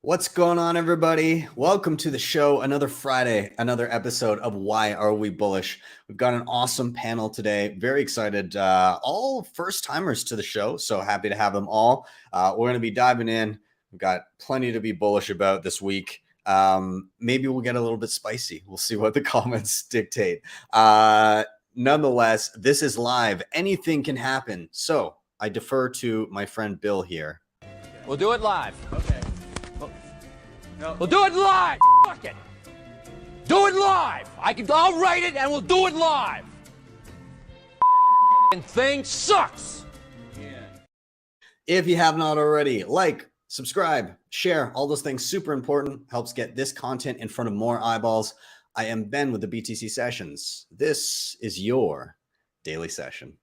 What's going on, everybody? Welcome to the show. Another Friday, another episode of Why Are We Bullish? We've got an awesome panel today. Very excited. All first timers to the show. So happy to have them all. We're going to be diving in. We've got plenty to be bullish about this week. Maybe we'll get a little bit spicy. We'll see what the comments dictate. Nonetheless, this is live. Anything can happen. So I defer to my friend Bill here. We'll do it live. Okay. No. We'll do it live. Fuck it. Do it live. I'll write it and we'll do it live. And thing sucks. Yeah. If you have not already, like, subscribe, share, all those things, super important. Helps get this content in front of more eyeballs. I am Ben with the BTC Sessions. This is your daily session.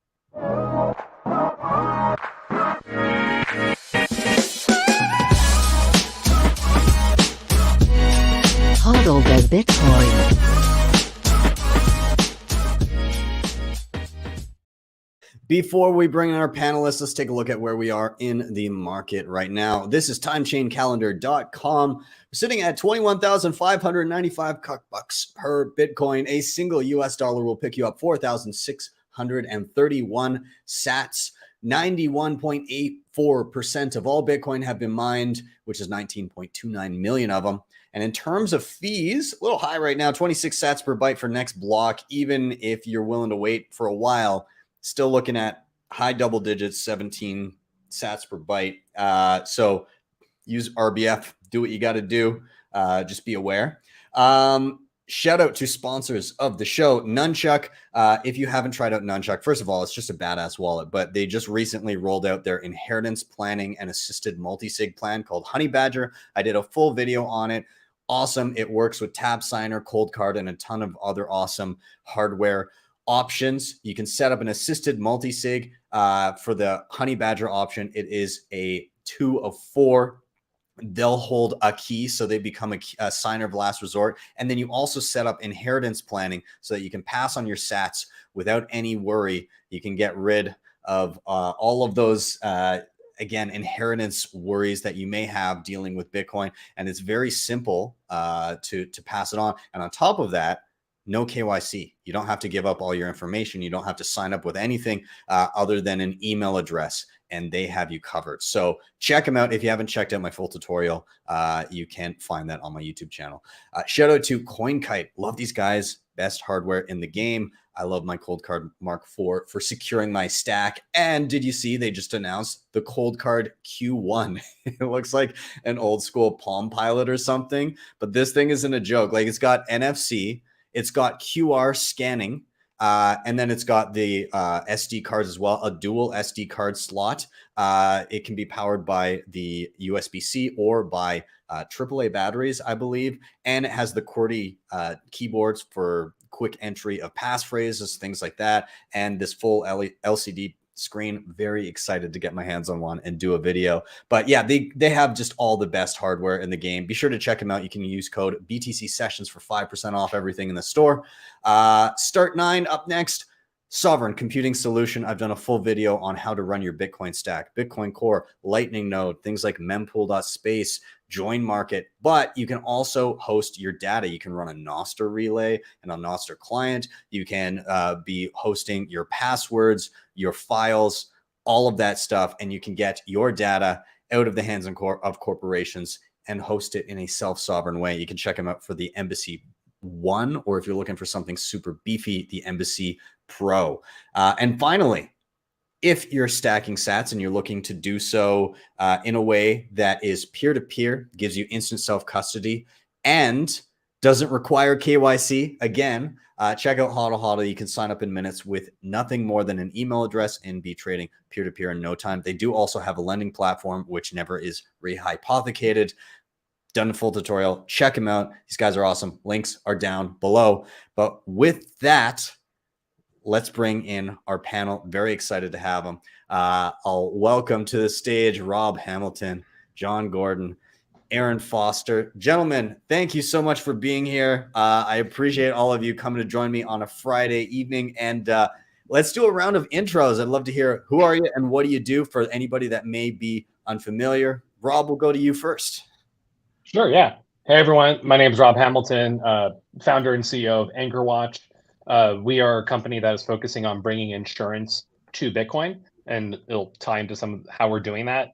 HODL the Bitcoin. Before we bring in our panelists, let's take a look at where we are in the market right now. This is timechaincalendar.com. We're sitting at 21,595 bucks per Bitcoin. A single US dollar will pick you up 4,631 sats. 91.84% of all Bitcoin have been mined, which is 19.29 million of them. And in terms of fees, a little high right now, 26 sats per byte for next block. Even if you're willing to wait for a while, still looking at high double digits, 17 sats per byte. So use RBF, do what you got to do. Just be aware. Shout out to sponsors of the show, Nunchuk. If you haven't tried out Nunchuk, first of all, it's just a badass wallet, but they just recently rolled out their inheritance planning and assisted multi-sig plan called Honey Badger. I did a full video on it. Awesome. It works with Tapsigner, Coldcard, and a ton of other awesome hardware options. You can set up an assisted multi-sig for the Honey Badger option. It is a 2 of 4. They'll hold a key, so they become a signer of last resort. And then you also set up inheritance planning so that you can pass on your sats without any worry. You can get rid of all of those, again, inheritance worries that you may have dealing with Bitcoin. And it's very simple to pass it on. And on top of that, no KYC. You don't have to give up all your information. You don't have to sign up with anything other than an email address, and they have you covered. So check them out. If you haven't checked out my full tutorial, you can find that on my YouTube channel. Shout out to CoinKite. Love these guys. Best hardware in the game. I love my Coldcard Mark IV for securing my stack. And did you see they just announced the Coldcard Q1? It looks like an old school Palm Pilot or something, but this thing isn't a joke. Like, it's got NFC. It's got QR scanning, and then it's got the SD cards as well, a dual SD card slot. It can be powered by the USB-C or by AAA batteries, I believe. And it has the QWERTY keyboards for quick entry of passphrases, things like that. And this full LCD screen. Very excited to get my hands on one and do a video. But yeah, they have just all the best hardware in the game. Be sure to check them out. You can use code BTC Sessions for 5% off everything in the store. Start9 up next. Sovereign Computing Solution. I've done a full video on how to run your Bitcoin stack, Bitcoin Core, Lightning Node, things like mempool.space, join market, but you can also host your data. You can run a Nostr relay and a Nostr client. You can be hosting your passwords, your files, all of that stuff, and you can get your data out of the hands of corporations and host it in a self-sovereign way. You can check them out for the Embassy One, or if you're looking for something super beefy, the Embassy Pro. And finally, if you're stacking sats and you're looking to do so in a way that is peer-to-peer, gives you instant self-custody, and doesn't require KYC, again, check out HodlHodl. You can sign up in minutes with nothing more than an email address and be trading peer-to-peer in no time. They do also have a lending platform, which never is rehypothecated. Done a full tutorial. Check them out. These guys are awesome. Links are down below. But with that, let's bring in our panel. Very excited to have them. I'll welcome to the stage Rob Hamilton, John Gordon, Aaron Foster. Gentlemen, thank you so much for being here. I appreciate all of you coming to join me on a Friday evening. And let's do a round of intros. I'd love to hear who are you and what do you do for anybody that may be unfamiliar. Rob, we'll go to you first. Sure, yeah. Hey, everyone. My name is Rob Hamilton, founder and CEO of AnchorWatch. We are a company that is focusing on bringing insurance to Bitcoin, and it'll tie into some of how we're doing that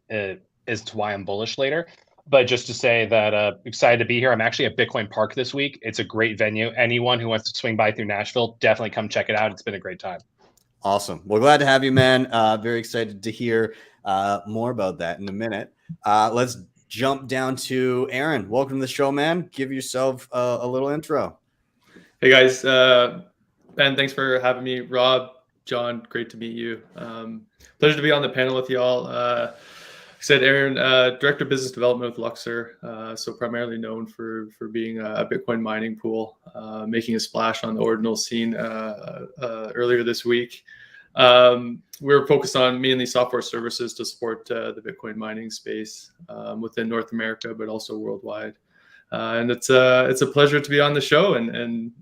as to why I'm bullish later. But just to say that excited to be here. I'm actually at Bitcoin Park this week. It's a great venue. Anyone who wants to swing by through Nashville, definitely come check it out. It's been a great time. Awesome. Well, glad to have you, man. Very excited to hear more about that in a minute. Let's jump down to Aaron. Welcome to the show, man. Give yourself a little intro. Hey guys, Ben, thanks for having me. Rob, John, great to meet you. Pleasure to be on the panel with y'all. I said Aaron, Director of Business Development with Luxor, so primarily known for being a Bitcoin mining pool, making a splash on the ordinal scene earlier this week. We're focused on mainly software services to support the Bitcoin mining space within North America, but also worldwide. And it's a pleasure to be on the show and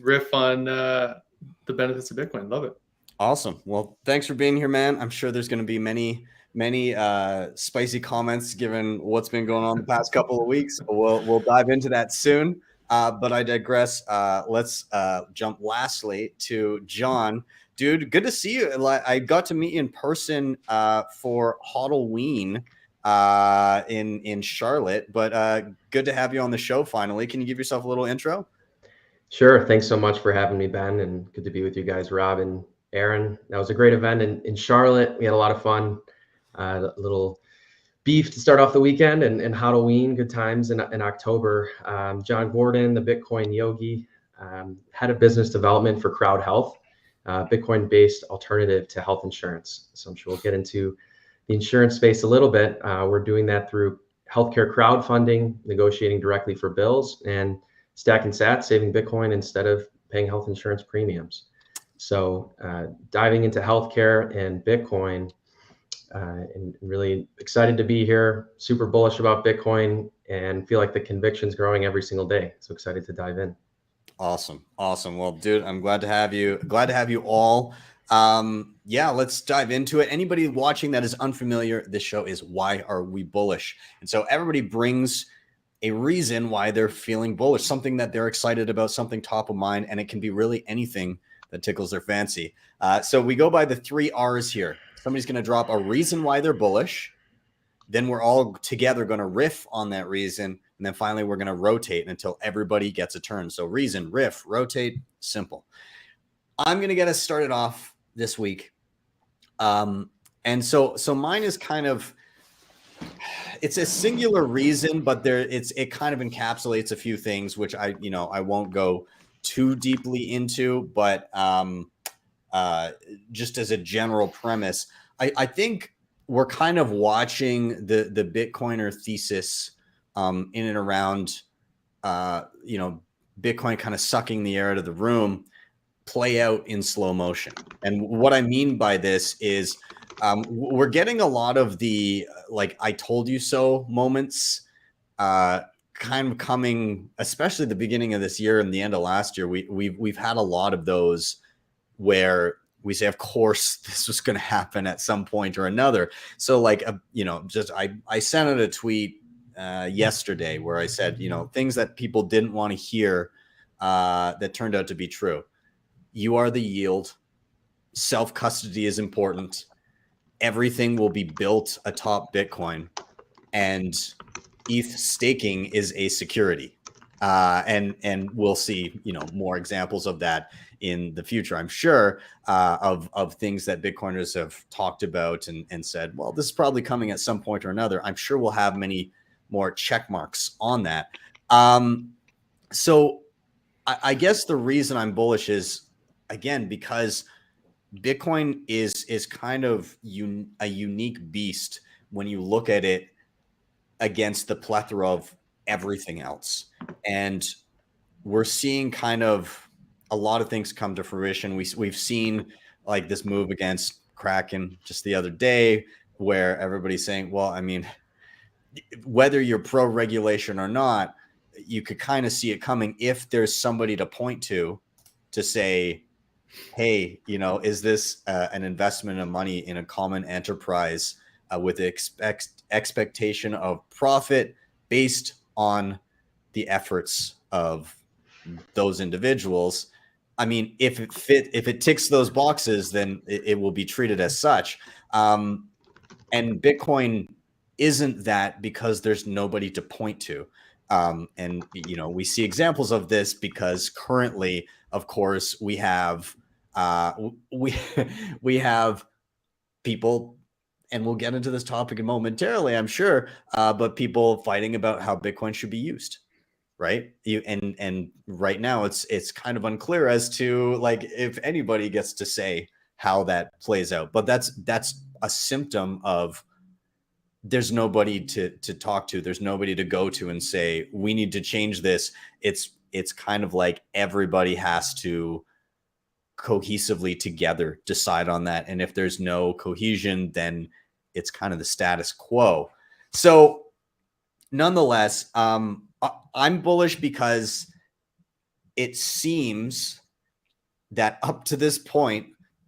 riff on the benefits of Bitcoin. Love it. Awesome. Well, thanks for being here, man. I'm sure there's going to be many spicy comments given what's been going on the past couple of weeks. We'll dive into that soon. But I digress. Let's jump lastly to John. Dude, good to see you. I got to meet you in person for HodlHodl in Charlotte, but good to have you on the show finally. Can you give yourself a little intro? Sure. Thanks so much for having me, Ben, and good to be with you guys, Rob and Aaron. That was a great event in Charlotte. We had a lot of fun. A little beef to start off the weekend, and Halloween, good times in October. John Gordon, the Bitcoin yogi, head of business development for Crowd Health, Bitcoin-based alternative to health insurance. So I'm sure we'll get into the insurance space a little bit. We're doing that through healthcare crowdfunding, negotiating directly for bills, and stacking sats, saving Bitcoin instead of paying health insurance premiums. So diving into healthcare and Bitcoin, and really excited to be here, super bullish about Bitcoin, and feel like the conviction's growing every single day. So excited to dive in. Awesome. Well, dude, I'm glad to have you. Glad to have you all. Yeah, let's dive into it. Anybody watching that is unfamiliar, this show is Why Are We Bullish? And so everybody brings a reason why they're feeling bullish, something that they're excited about, something top of mind, and it can be really anything that tickles their fancy. So we go by the 3 R's here. Somebody's going to drop a reason why they're bullish. Then we're all together going to riff on that reason. And then finally, we're going to rotate until everybody gets a turn. So reason, riff, rotate, simple. I'm going to get us started off this week. And so mine is kind of, it's a singular reason, but it kind of encapsulates a few things, which I won't go too deeply into, but just as a general premise, I think we're kind of watching the Bitcoiner thesis in and around, Bitcoin kind of sucking the air out of the room play out in slow motion. And what I mean by this is we're getting a lot of the like I told you so moments kind of coming, especially the beginning of this year and the end of last year. We've had a lot of those where we say, of course, this was going to happen at some point or another. So like, I sent out a tweet yesterday where I said, things that people didn't want to hear that turned out to be true. You are the yield. Self-custody is important. Everything will be built atop Bitcoin, and ETH staking is a security. And we'll see, more examples of that in the future, I'm sure, of things that Bitcoiners have talked about and said, well, this is probably coming at some point or another. I'm sure we'll have many more check marks on that. So I guess the reason I'm bullish is, again, because Bitcoin is kind of a unique beast when you look at it against the plethora of everything else. And we're seeing kind of a lot of things come to fruition. We've seen like this move against Kraken just the other day where everybody's saying, well, I mean, whether you're pro regulation or not, you could kind of see it coming if there's somebody to point to say, hey, is this an investment of money in a common enterprise with expectation of profit based on the efforts of those individuals. I mean, if it ticks those boxes, then it will be treated as such. And Bitcoin isn't that because there's nobody to point to. And, you know, we see examples of this because currently, of course, we have we have people, and we'll get into this topic momentarily, I'm sure, but people fighting about how Bitcoin should be used. Right. And right now it's kind of unclear as to like if anybody gets to say how that plays out. But that's a symptom of there's nobody to talk to. There's nobody to go to and say, we need to change this. It's kind of like everybody has to cohesively together decide on that. And if there's no cohesion, then it's kind of the status quo. So nonetheless, I'm bullish because it seems that up to this point,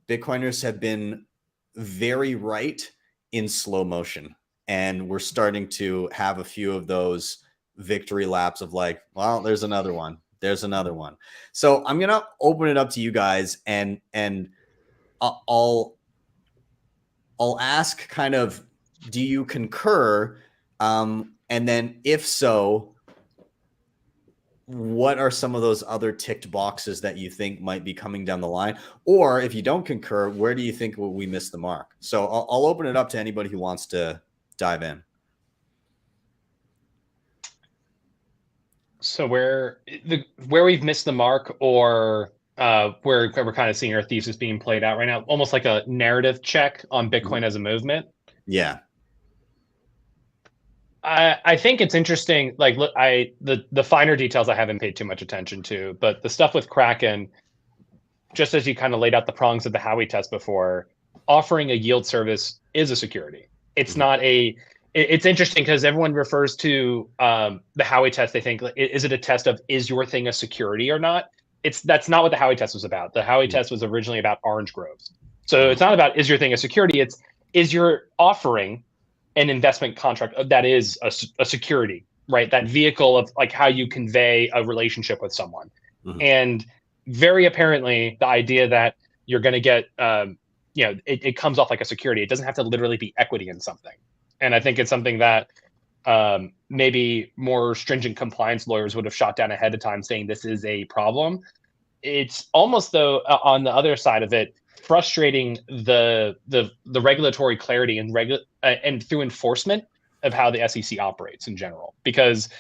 Bitcoiners have been very right in slow motion. And we're starting to have a few of those victory laps of like, well, there's another one. There's another one. So I'm going to open it up to you guys and I'll ask kind of, do you concur? And then if so, what are some of those other ticked boxes that you think might be coming down the line? Or if you don't concur, where do you think we missed the mark? So I'll open it up to anybody who wants to dive in. So where we've missed the mark, or where we're kind of seeing our thesis being played out right now, almost like a narrative check on Bitcoin as a movement. Yeah. I think it's interesting. Like, look, the finer details I haven't paid too much attention to, but the stuff with Kraken, just as you kind of laid out the prongs of the Howey test before, offering a yield service is a security. It's not a. It's interesting because everyone refers to the Howey test. They think, is it a test of is your thing a security or not? That's not what the Howey test was about. The Howey test was originally about orange groves. So it's not about is your thing a security. It's is your offering an investment contract that is a security, right? That vehicle of like how you convey a relationship with someone. And very apparently the idea that you're going to get, it comes off like a security. It doesn't have to literally be equity in something. And I think it's something that maybe more stringent compliance lawyers would have shot down ahead of time saying this is a problem. It's almost, though, on the other side of it, frustrating the regulatory clarity and through enforcement of how the SEC operates in general, because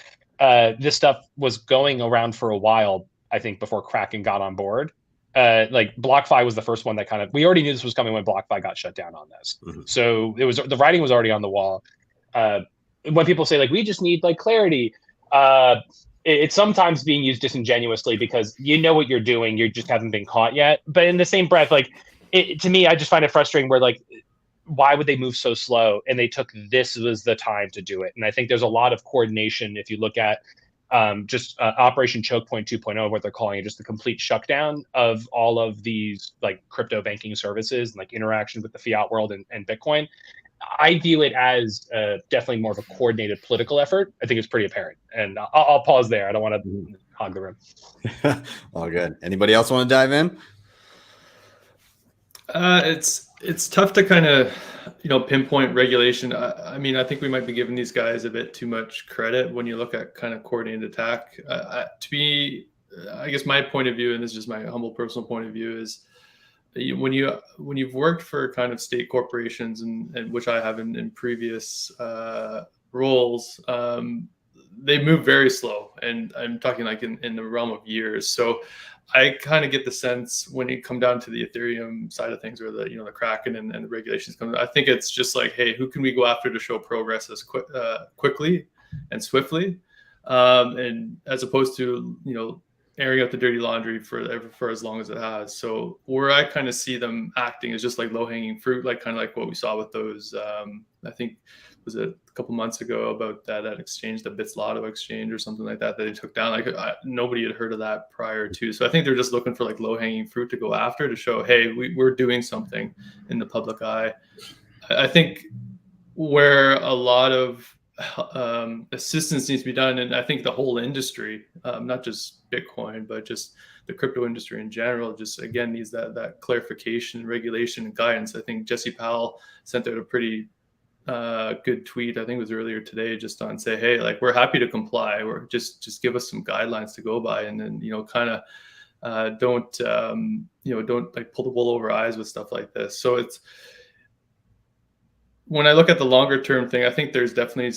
this stuff was going around for a while, I think, before Kraken got on board. Like BlockFi was the first one that we already knew this was coming when BlockFi got shut down on this. So the writing was already on the wall. When people say like, we just need like clarity, it's sometimes being used disingenuously because you know what you're doing, you just haven't been caught yet. But in the same breath, like to me, I just find it frustrating where like, why would they move so slow? And they took this was the time to do it. And I think there's a lot of coordination if you look at Operation Choke Point 2.0, what they're calling it, just the complete shutdown of all of these like crypto banking services and like interaction with the fiat world and Bitcoin. I view it as definitely more of a coordinated political effort. I think it's pretty apparent. And I'll pause there. I don't want to hog the room. All good. Anybody else want to dive in? It's tough to kind of, pinpoint regulation. I mean, I think we might be giving these guys a bit too much credit when you look at kind of coordinated attack. To me, I guess my point of view, and this is just my humble personal point of view, is when you've worked for kind of state corporations and which I have in previous roles, they move very slow, and I'm talking like in the realm of years. So I kind of get the sense when you come down to the Ethereum side of things, or the the Kraken and the regulations come, I think it's just like, hey, who can we go after to show progress as quickly and swiftly, and as opposed to airing out the dirty laundry for as long as it has. So where I kind of see them acting is just like low hanging fruit, like kind of like what we saw with those. I think was it a couple months ago about that exchange, the Bits Lotto exchange or something like that they took down. Like nobody had heard of that prior to. So I think they're just looking for like low hanging fruit to go after to show, hey, we're doing something in the public eye. I think where a lot of assistance needs to be done. And I think the whole industry, not just Bitcoin, but just the crypto industry in general, just again needs that clarification, regulation, and guidance. I think Jesse Powell sent out a pretty good tweet, I think it was earlier today, just on say, hey, like, we're happy to comply, or just give us some guidelines to go by, and then, you know, kind of don't like pull the wool over eyes with stuff like this. So it's, when I look at the longer term thing, I think there's definitely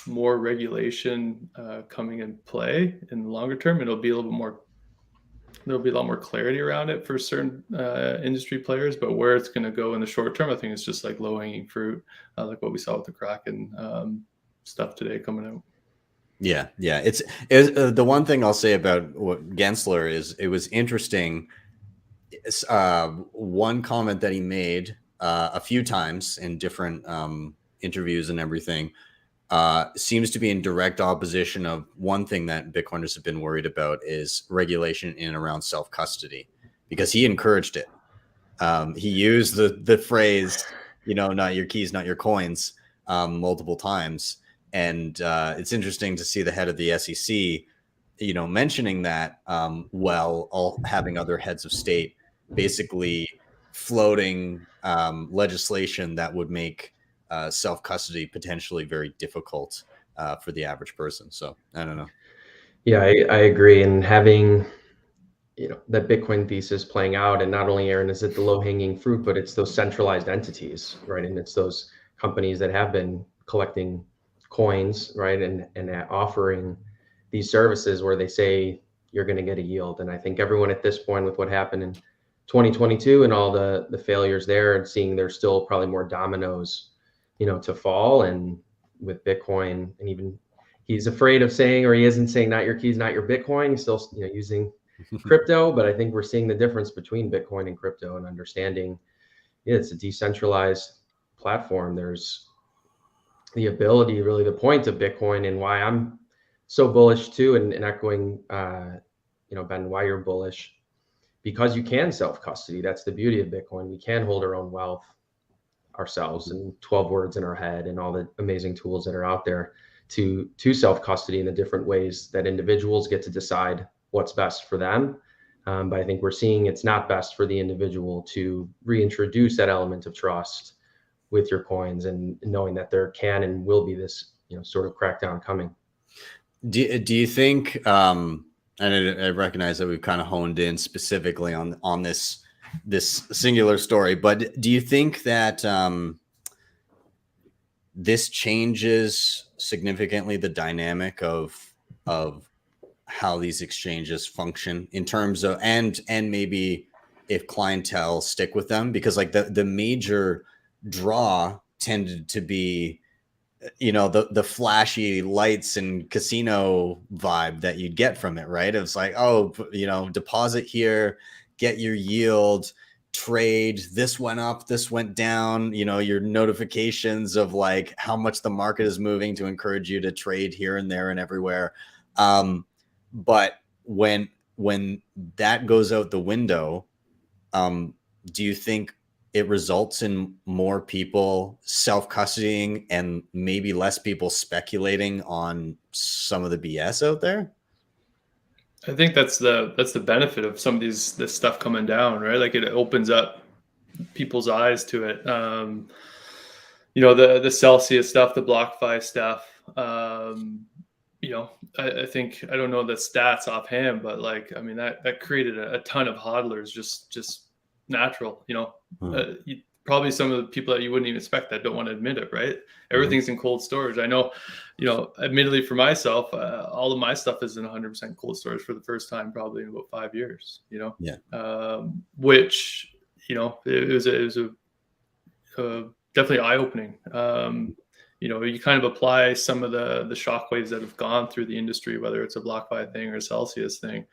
more regulation coming in play in the longer term. It'll be a little bit more, there'll be a lot more clarity around it for certain industry players, but where it's going to go in the short term, I think it's just like low hanging fruit, like what we saw with the Kraken stuff today coming out. Yeah. It's the one thing I'll say about what Gensler is, it was interesting. One comment that he made a few times in different interviews and everything seems to be in direct opposition of one thing that Bitcoiners have been worried about is regulation in and around self-custody, because he encouraged it. He used the phrase, you know, not your keys, not your coins, multiple times. And it's interesting to see the head of the SEC, you know, mentioning that while all having other heads of state basically floating legislation that would make self-custody potentially very difficult for the average person. So I don't know. Yeah, I agree. And having, you know, that Bitcoin thesis playing out, and not only, Aaron, is it the low-hanging fruit, but it's those centralized entities, right? And it's those companies that have been collecting coins, right, and offering these services where they say you're going to get a yield. And I think everyone at this point, with what happened in 2022 and all the failures there, and seeing there's still probably more dominoes, you know, to fall. And with Bitcoin, and even he's afraid of saying, or he isn't saying, not your keys, not your Bitcoin. He's still, you know, using crypto. But I think we're seeing the difference between Bitcoin and crypto, and understanding it's a decentralized platform. There's the ability, really the point of Bitcoin, and why I'm so bullish too, and echoing, you know, Ben, why you're bullish, because you can self-custody. That's the beauty of Bitcoin. We can hold our own wealth ourselves, and 12 words in our head, and all the amazing tools that are out there to self-custody in the different ways that individuals get to decide what's best for them. But I think we're seeing it's not best for the individual to reintroduce that element of trust with your coins, and knowing that there can and will be this, you know, sort of crackdown coming. Do you think, and I recognize that we've kind of honed in specifically on this singular story, but do you think that this changes significantly the dynamic of how these exchanges function in terms of, and maybe if clientele stick with them? Because like the major draw tended to be, you know, the flashy lights and casino vibe that you'd get from it, right? It's like, oh, you know, deposit here, get your yield, trade, this went up, this went down, you know, your notifications of like how much the market is moving to encourage you to trade here and there and everywhere. But when that goes out the window, do you think it results in more people self-custodying and maybe less people speculating on some of the BS out there? I think that's the benefit of some of this stuff coming down, right? Like, it opens up people's eyes to it. You know, the Celsius stuff, the BlockFi stuff. You know, I think, I don't know the stats offhand, but like, I mean, that created a ton of hodlers, just natural, you know. Probably some of the people that you wouldn't even expect that don't want to admit it, right? Everything's in cold storage. I know, you know, admittedly for myself, all of my stuff is in 100% cold storage for the first time probably in about 5 years, you know. Yeah. Which, you know, it was definitely eye-opening. You know, you kind of apply some of the shockwaves that have gone through the industry, whether it's a BlockFi thing or a Celsius thing.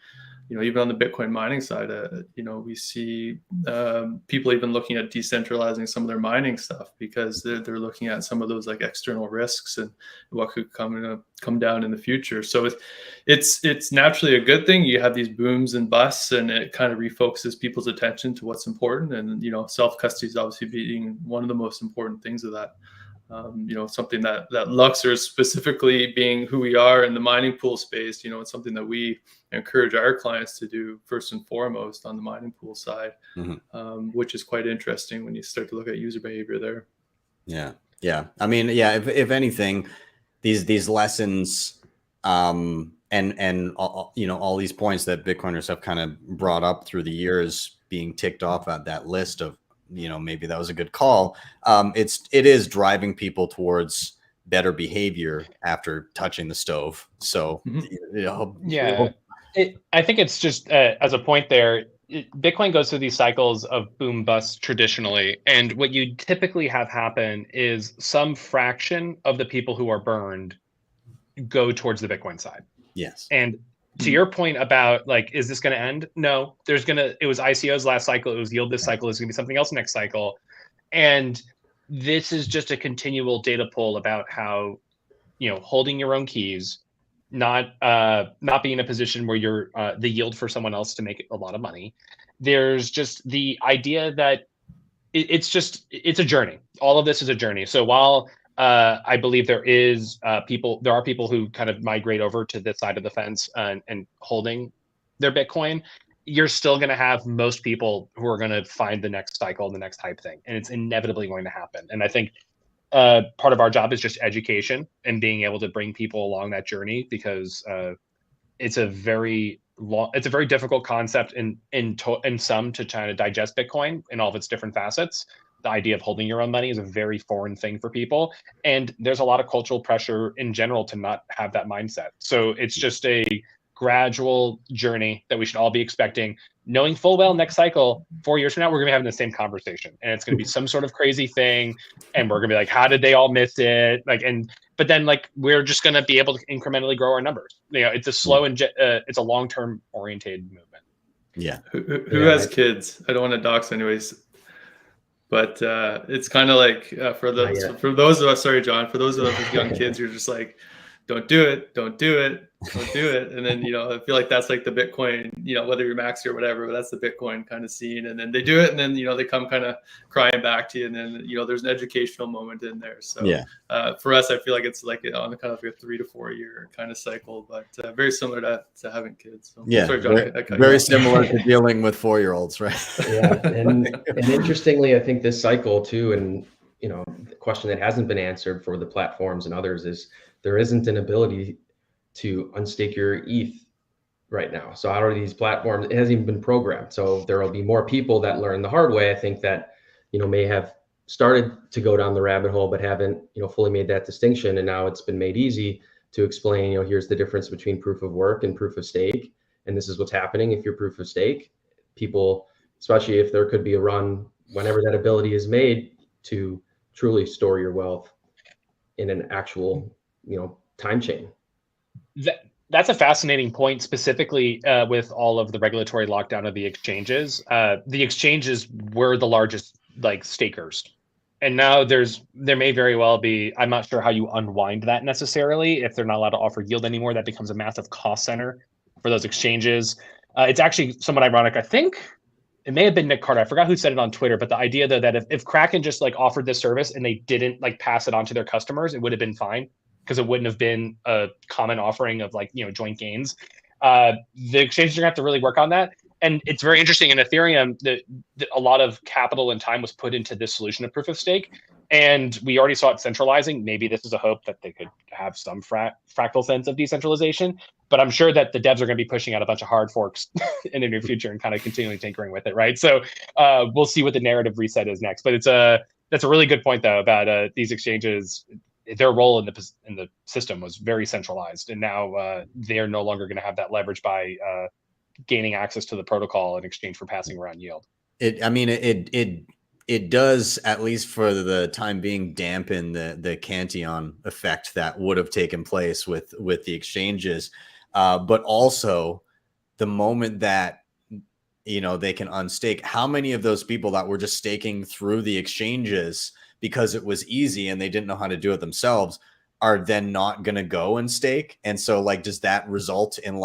You know, even on the Bitcoin mining side, you know, we see people even looking at decentralizing some of their mining stuff, because they're looking at some of those like external risks and what could come down in the future. So it's naturally a good thing. You have these booms and busts, and it kind of refocuses people's attention to what's important. And, you know, self-custody is obviously being one of the most important things of that. Something that Luxor specifically being who we are in the mining pool space, it's something that we encourage our clients to do first and foremost on the mining pool side, which is quite interesting when you start to look at user behavior there. Yeah. I mean, if anything, these lessons, and all these points that Bitcoiners have kind of brought up through the years being ticked off at that list of, maybe that was a good call. It is driving people towards better behavior after touching the stove. So, I think it's just as a point there, Bitcoin goes through these cycles of boom bust traditionally. And what you typically have happen is some fraction of the people who are burned go towards the Bitcoin side. Yes. And to your point about like, is this going to end? No, it was ICOs last cycle. It was yield this cycle. It's going to be something else next cycle. And this is just a continual data pull about how, holding your own keys, not being in a position where you're the yield for someone else to make a lot of money. There's just the idea that it's a journey. All of this is a journey. So while I believe there are people who kind of migrate over to this side of the fence and holding their Bitcoin, you're still going to have most people who are going to find the next cycle, the next hype thing. And it's inevitably going to happen. And I think part of our job is just education and being able to bring people along that journey, because it's a very difficult concept in some to try to digest Bitcoin in all of its different facets. The idea of holding your own money is a very foreign thing for people. And there's a lot of cultural pressure in general to not have that mindset. So it's just a gradual journey that we should all be expecting, knowing full well next cycle, 4 years from now, we're going to be having the same conversation. And it's going to be some sort of crazy thing. And we're going to be like, how did they all miss it? But then we're just going to be able to incrementally grow our numbers. It's a slow and it's a long-term oriented movement. Yeah. Who has kids? I don't want to dox anyways. But it's kind of like for those of us, sorry, John, for those of us with young kids, you're just like, don't do it. And then, I feel like that's like the Bitcoin, whether you're maxi or whatever, but that's the Bitcoin kind of scene. And then they do it. And then, they come kind of crying back to you. And then, there's an educational moment in there. So for us, I feel like it's like on the kind of like a 3 to 4 year kind of cycle, but very similar to having kids. So, sorry, John, very similar to dealing with 4-year-olds, right? Yeah. And interestingly, I think this cycle too, and, the question that hasn't been answered for the platforms and others is, there isn't an ability to unstake your ETH right now. So out of these platforms, it hasn't even been programmed. So there will be more people that learn the hard way, I think, that, may have started to go down the rabbit hole, but haven't, fully made that distinction. And now it's been made easy to explain, here's the difference between proof of work and proof of stake. And this is what's happening if you're proof of stake. People, especially if there could be a run whenever that ability is made to truly store your wealth in an actual time chain. That's a fascinating point, specifically with all of the regulatory lockdown of the exchanges. The exchanges were the largest stakers. And now there may very well be, I'm not sure how you unwind that necessarily. If they're not allowed to offer yield anymore, that becomes a massive cost center for those exchanges. It's actually somewhat ironic. I think it may have been Nick Carter. I forgot who said it on Twitter, but the idea though, that if Kraken just offered this service and they didn't pass it on to their customers, it would have been fine, because it wouldn't have been a common offering of joint gains. The exchanges are gonna have to really work on that. And it's very interesting in Ethereum that a lot of capital and time was put into this solution of proof of stake. And we already saw it centralizing. Maybe this is a hope that they could have some fractal sense of decentralization. But I'm sure that the devs are going to be pushing out a bunch of hard forks in the near future and kind of continually tinkering with it, right? So we'll see what the narrative reset is next. But that's a really good point, though, about these exchanges. Their role in the system was very centralized, and now they're no longer going to have that leverage by gaining access to the protocol in exchange for passing around yield. It does, at least for the time being, dampen the Cantillon effect that would have taken place with the exchanges. But also the moment that, they can unstake, how many of those people that were just staking through the exchanges because it was easy and they didn't know how to do it themselves are then not going to go and stake? And so does that result in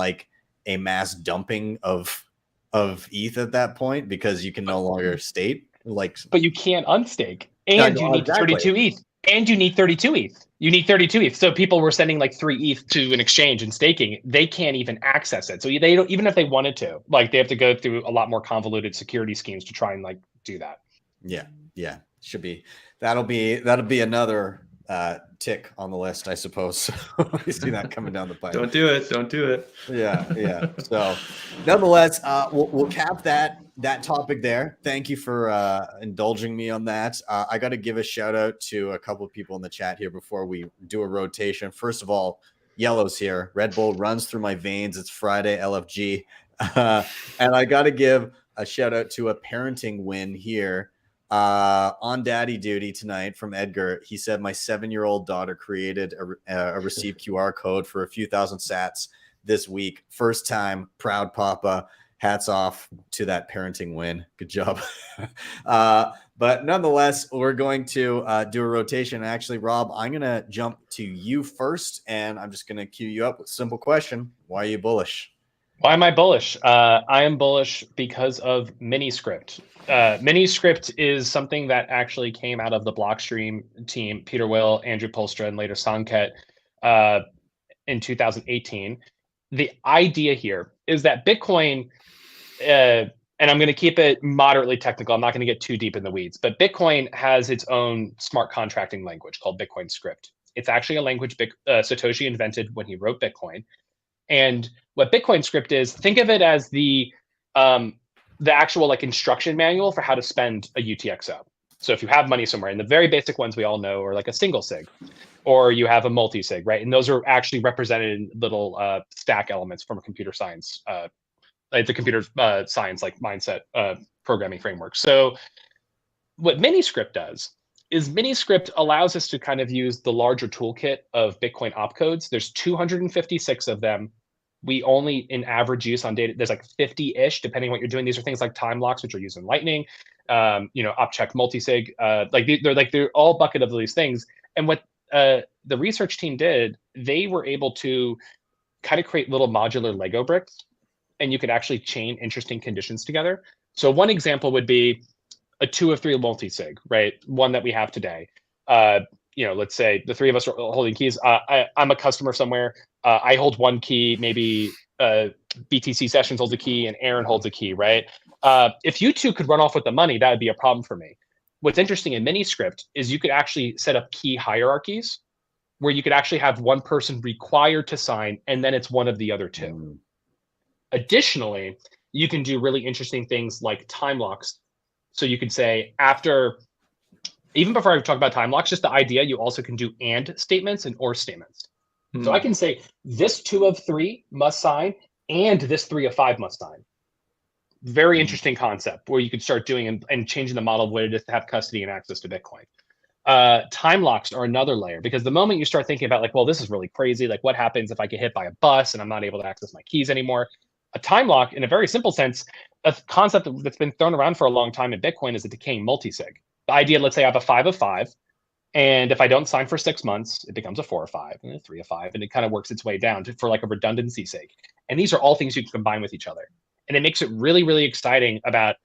a mass dumping of ETH at that point because you can no longer stake? But you can't unstake, and you need 32 ETH. And you need 32 ETH. You need 32 ETH. So people were sending like 3 ETH to an exchange and staking. They can't even access it. So they don't, even if they wanted to, like they have to go through a lot more convoluted security schemes to try and like do that. Yeah. Yeah. Should be. That'll be another tick on the list, I suppose. We see that coming down the pipe. Don't do it. Don't do it. Yeah. So nonetheless, we'll cap that topic there. Thank you for indulging me on that. I got to give a shout out to a couple of people in the chat here before we do a rotation. First of all, Yellow's here. Red Bull runs through my veins. It's Friday, LFG. And I got to give a shout out to a parenting win here. On daddy duty tonight from Edgar. He said, my 7-year-old daughter created a received QR code for a few thousand sats this week. First time, proud papa. Hats off to that parenting win. Good job. But nonetheless, we're going to do a rotation. Actually, Rob, I'm going to jump to you first, and I'm just going to cue you up with a simple question. Why are you bullish? Why am I bullish? I am bullish because of Miniscript. Miniscript is something that actually came out of the Blockstream team, Peter Will, Andrew Polstra, and later Sanket in 2018. The idea here is that Bitcoin, and I'm going to keep it moderately technical. I'm not going to get too deep in the weeds, but Bitcoin has its own smart contracting language called Bitcoin Script. It's actually a language Satoshi invented when he wrote Bitcoin. And what Bitcoin Script is, think of it as the actual like instruction manual for how to spend a UTXO. So if you have money somewhere, and the very basic ones we all know are like a single sig, or you have a multi-sig, right? And those are actually represented in little stack elements from a computer science, like the computer science like mindset programming framework. So what Miniscript does is Miniscript allows us to kind of use the larger toolkit of Bitcoin opcodes. There's 256 of them. We only in average use on data, there's like 50-ish, depending on what you're doing. These are things like time locks, which are used in Lightning, opcheck multisig, they're all bucket of these things. And what the research team did, they were able to kind of create little modular Lego bricks, and you could actually chain interesting conditions together. So one example would be a 2 of 3 multisig, right? One that we have today. Let's say the 3 of us are holding keys. I'm a customer somewhere. I hold one key, maybe BTC Sessions holds a key and Aaron holds a key, right? If you two could run off with the money, that would be a problem for me. What's interesting in Miniscript is you could actually set up key hierarchies where you could actually have one person required to sign, and then it's one of the other two. Additionally, you can do really interesting things like time locks. So you could say even before I talk about time locks, just the idea, you also can do and statements and or statements. So I can say this 2 of 3 must sign and this 3 of 5 must sign. Very interesting concept where you could start doing and changing the model of what it is to have custody and access to Bitcoin. Time locks are another layer, because the moment you start thinking about like, well, this is really crazy. Like what happens if I get hit by a bus and I'm not able to access my keys anymore? A time lock, in a very simple sense, a concept that's been thrown around for a long time in Bitcoin is a decaying multisig. The idea, let's say I have a 5 of 5, and if I don't sign for 6 months, it becomes a 4 of 5 and a 3 of 5, and it kind of works its way down for like a redundancy sake. And these are all things you can combine with each other. And it makes it really, really exciting about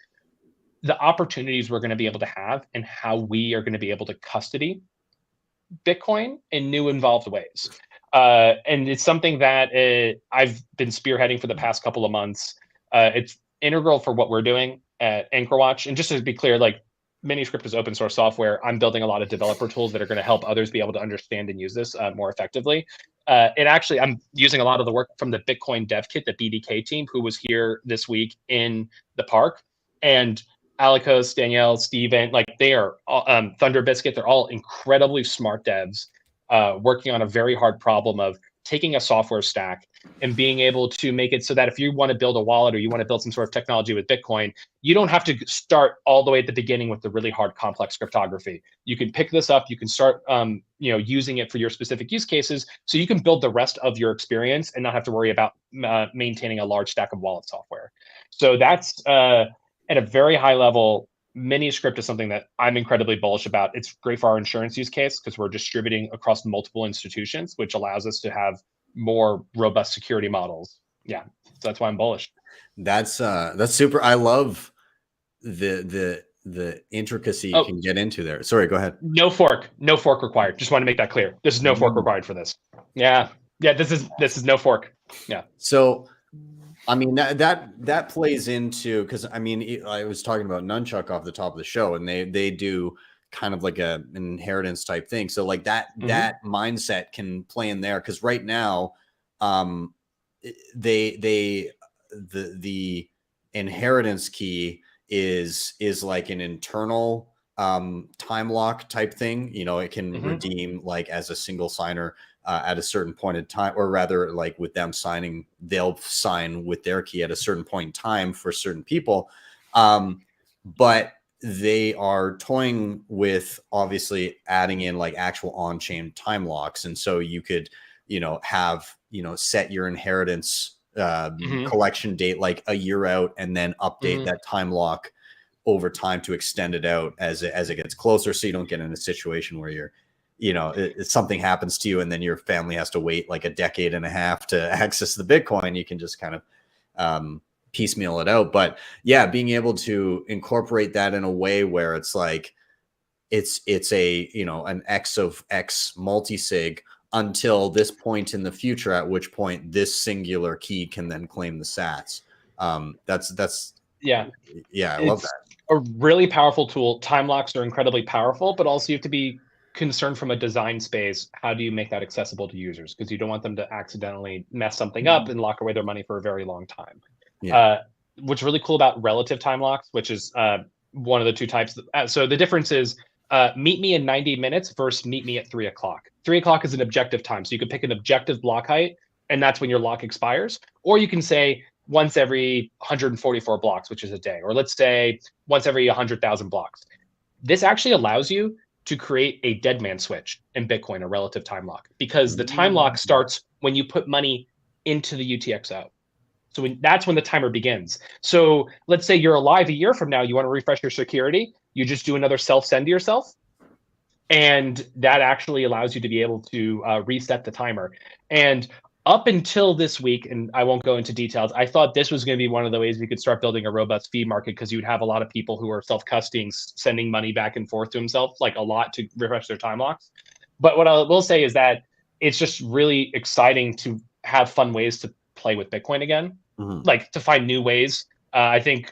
the opportunities we're going to be able to have and how we are going to be able to custody Bitcoin in new involved ways. And it's something that I've been spearheading for the past couple of months. It's integral for what we're doing at Anchorwatch. And just to be clear, like Miniscript is open source software. I'm building a lot of developer tools that are going to help others be able to understand and use this more effectively. I'm using a lot of the work from the Bitcoin Dev Kit, the BDK team, who was here this week in the park. And Alikos, Danielle, Steven, like they are Thunder Biscuit. They're all incredibly smart devs working on a very hard problem of taking a software stack and being able to make it so that if you want to build a wallet or you want to build some sort of technology with Bitcoin, you don't have to start all the way at the beginning with the really hard, complex cryptography. You can pick this up, you can start using it for your specific use cases, so you can build the rest of your experience and not have to worry about maintaining a large stack of wallet software. So that's at a very high level. Miniscript is something that I'm incredibly bullish about. It's great for our insurance use case because we're distributing across multiple institutions, which allows us to have more robust security models. Yeah, so that's why I'm bullish. That's super. I love the the intricacy you can get into there. Sorry, go ahead. No fork required. Just want to make that clear. This is no fork required for this. Yeah. This is no fork. Yeah. So, I mean, that plays into, because I mean, I was talking about Nunchuk off the top of the show, and they do kind of like an inheritance type thing. So like that mindset can play in there, because right now, the inheritance key is like an internal time lock type thing. You know, it can redeem like as a single signer at a certain point in time, or rather like with them signing, they'll sign with their key at a certain point in time for certain people. But they are toying with obviously adding in like actual on-chain time locks. And so you could, you know, have, you know, set your inheritance collection date like a year out, and then update that time lock over time to extend it out as it gets closer, so you don't get in a situation where you're, you know, something happens to you and then your family has to wait like a decade and a half to access the Bitcoin. You can just kind of piecemeal it out. But yeah, being able to incorporate that in a way where it's like it's a, you know, an X of X multisig until this point in the future, at which point this singular key can then claim the sats. That's yeah, I love that. A really powerful tool. Time locks are incredibly powerful, but also you have to be concerned from a design space. How do you make that accessible to users? Because you don't want them to accidentally mess something up and lock away their money for a very long time. Yeah. What's really cool about relative time locks, which is one of the two types. So the difference is meet me in 90 minutes versus meet me at 3 o'clock. 3 o'clock is an objective time. So you can pick an objective block height, and that's when your lock expires. Or you can say once every 144 blocks, which is a day, or let's say once every 100,000 blocks. This actually allows you to create a dead man switch in Bitcoin, a relative time lock, because the time lock starts when you put money into the UTXO. So that's when the timer begins. So let's say you're alive a year from now, you want to refresh your security, you just do another self-send to yourself. And that actually allows you to be able to reset the timer. And up until this week, and I won't go into details, I thought this was going to be one of the ways we could start building a robust fee market, because you'd have a lot of people who are self-custodying, sending money back and forth to themselves, like a lot to refresh their time locks. But what I will say is that it's just really exciting to have fun ways to play with Bitcoin again, like to find new ways. I think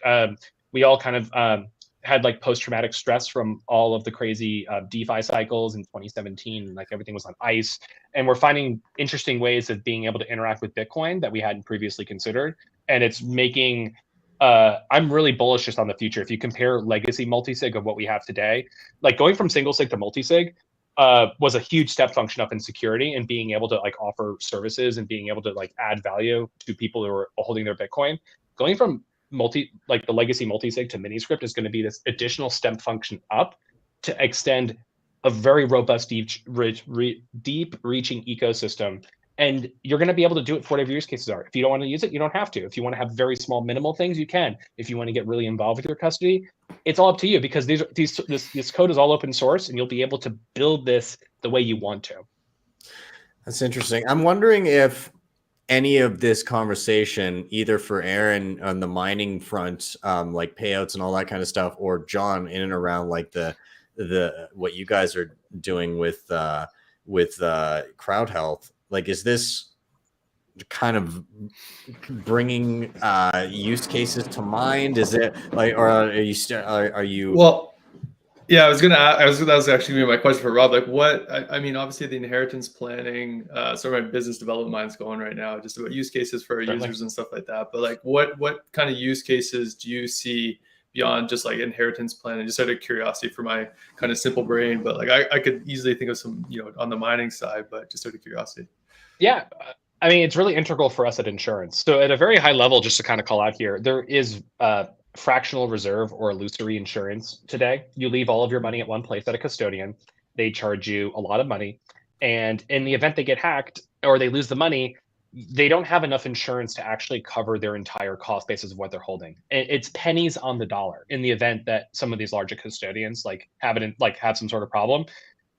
we all kind of had like post-traumatic stress from all of the crazy DeFi cycles in 2017, like everything was on ice. And we're finding interesting ways of being able to interact with Bitcoin that we hadn't previously considered. And it's making, I'm really bullish just on the future. If you compare legacy multisig of what we have today, like going from single sig to multisig was a huge step function up in security and being able to like offer services and being able to like add value to people who are holding their Bitcoin. Going from the legacy multisig to Miniscript is going to be this additional step function up to extend a very robust, deep reaching ecosystem. And you're going to be able to do it for whatever use cases are. If you don't want to use it, you don't have to. If you want to have very small, minimal things, you can. If you want to get really involved with your custody, it's all up to you, because this code is all open source, and you'll be able to build this the way you want to. That's interesting. I'm wondering if any of this conversation, either for Aaron on the mining front, like payouts and all that kind of stuff, or John in and around like the what you guys are doing with crowd health, like, is this kind of bringing use cases to mind? Is it like, or are you? Well, yeah, that was actually gonna be my question for Rob. Like, what, I mean, obviously the inheritance planning, sort of my business development mind's going right now, just about use cases for our users and stuff like that. But like, what kind of use cases do you see beyond just like inheritance planning? Just out of curiosity for my kind of simple brain, but like I could easily think of some, you know, on the mining side, but just out of curiosity. Yeah, I mean, it's really integral for us at insurance. So at a very high level, just to kind of call out here, there is fractional reserve or illusory insurance today. You leave all of your money at one place at a custodian. They charge you a lot of money. And in the event they get hacked or they lose the money, they don't have enough insurance to actually cover their entire cost basis of what they're holding. It's pennies on the dollar in the event that some of these larger custodians have some sort of problem.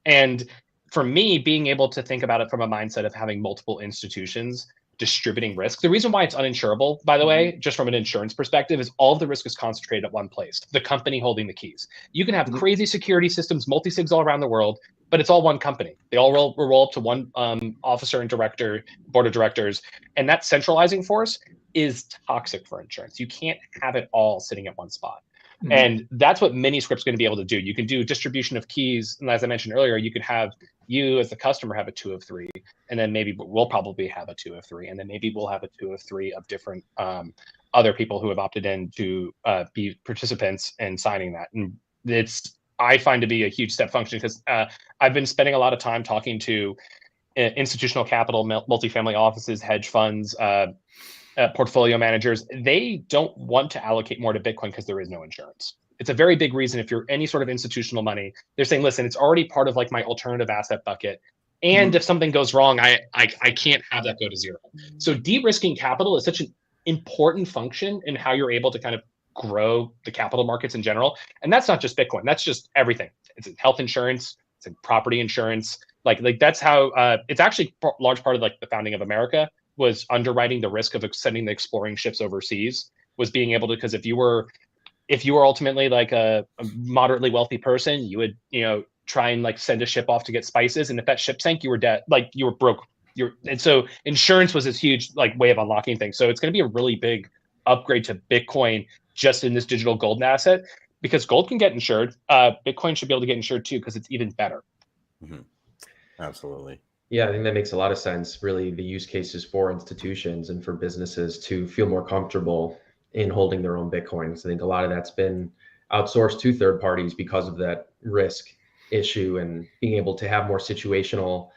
And for me, being able to think about it from a mindset of having multiple institutions distributing risk. The reason why it's uninsurable, by the way, just from an insurance perspective, is all of the risk is concentrated at one place, the company holding the keys. You can have crazy security systems, multi-sigs all around the world, but it's all one company. They all roll up to one officer and director, board of directors, and that centralizing force is toxic for insurance. You can't have it all sitting at one spot. And that's what Miniscript's going to be able to do. You can do distribution of keys. And as I mentioned earlier, you could have you as the customer have a 2 of 3, and then maybe we'll probably have a 2 of 3, and then maybe we'll have a 2 of 3 of different other people who have opted in to be participants in signing that. And I find to be a huge step function, because I've been spending a lot of time talking to institutional capital, multifamily offices, hedge funds, portfolio managers. They don't want to allocate more to Bitcoin because there is no insurance. It's a very big reason. If you're any sort of institutional money, they're saying, listen, it's already part of like my alternative asset bucket. And if something goes wrong, I can't have that go to zero. So de-risking capital is such an important function in how you're able to kind of grow the capital markets in general. And that's not just Bitcoin. That's just everything. It's in health insurance. It's in property insurance. Like that's how it's actually a large part of like the founding of America was underwriting the risk of sending the exploring ships overseas, was being able to, because if you were ultimately like a moderately wealthy person, you would, try and like send a ship off to get spices. And if that ship sank, you were dead, like you were broke. And so insurance was this huge like way of unlocking things. So it's going to be a really big upgrade to Bitcoin just in this digital gold asset, because gold can get insured. Bitcoin should be able to get insured too, because it's even better. Absolutely. Yeah, I think that makes a lot of sense. Really, the use cases for institutions and for businesses to feel more comfortable in holding their own Bitcoins. I think a lot of that's been outsourced to third parties because of that risk issue, and being able to have more situational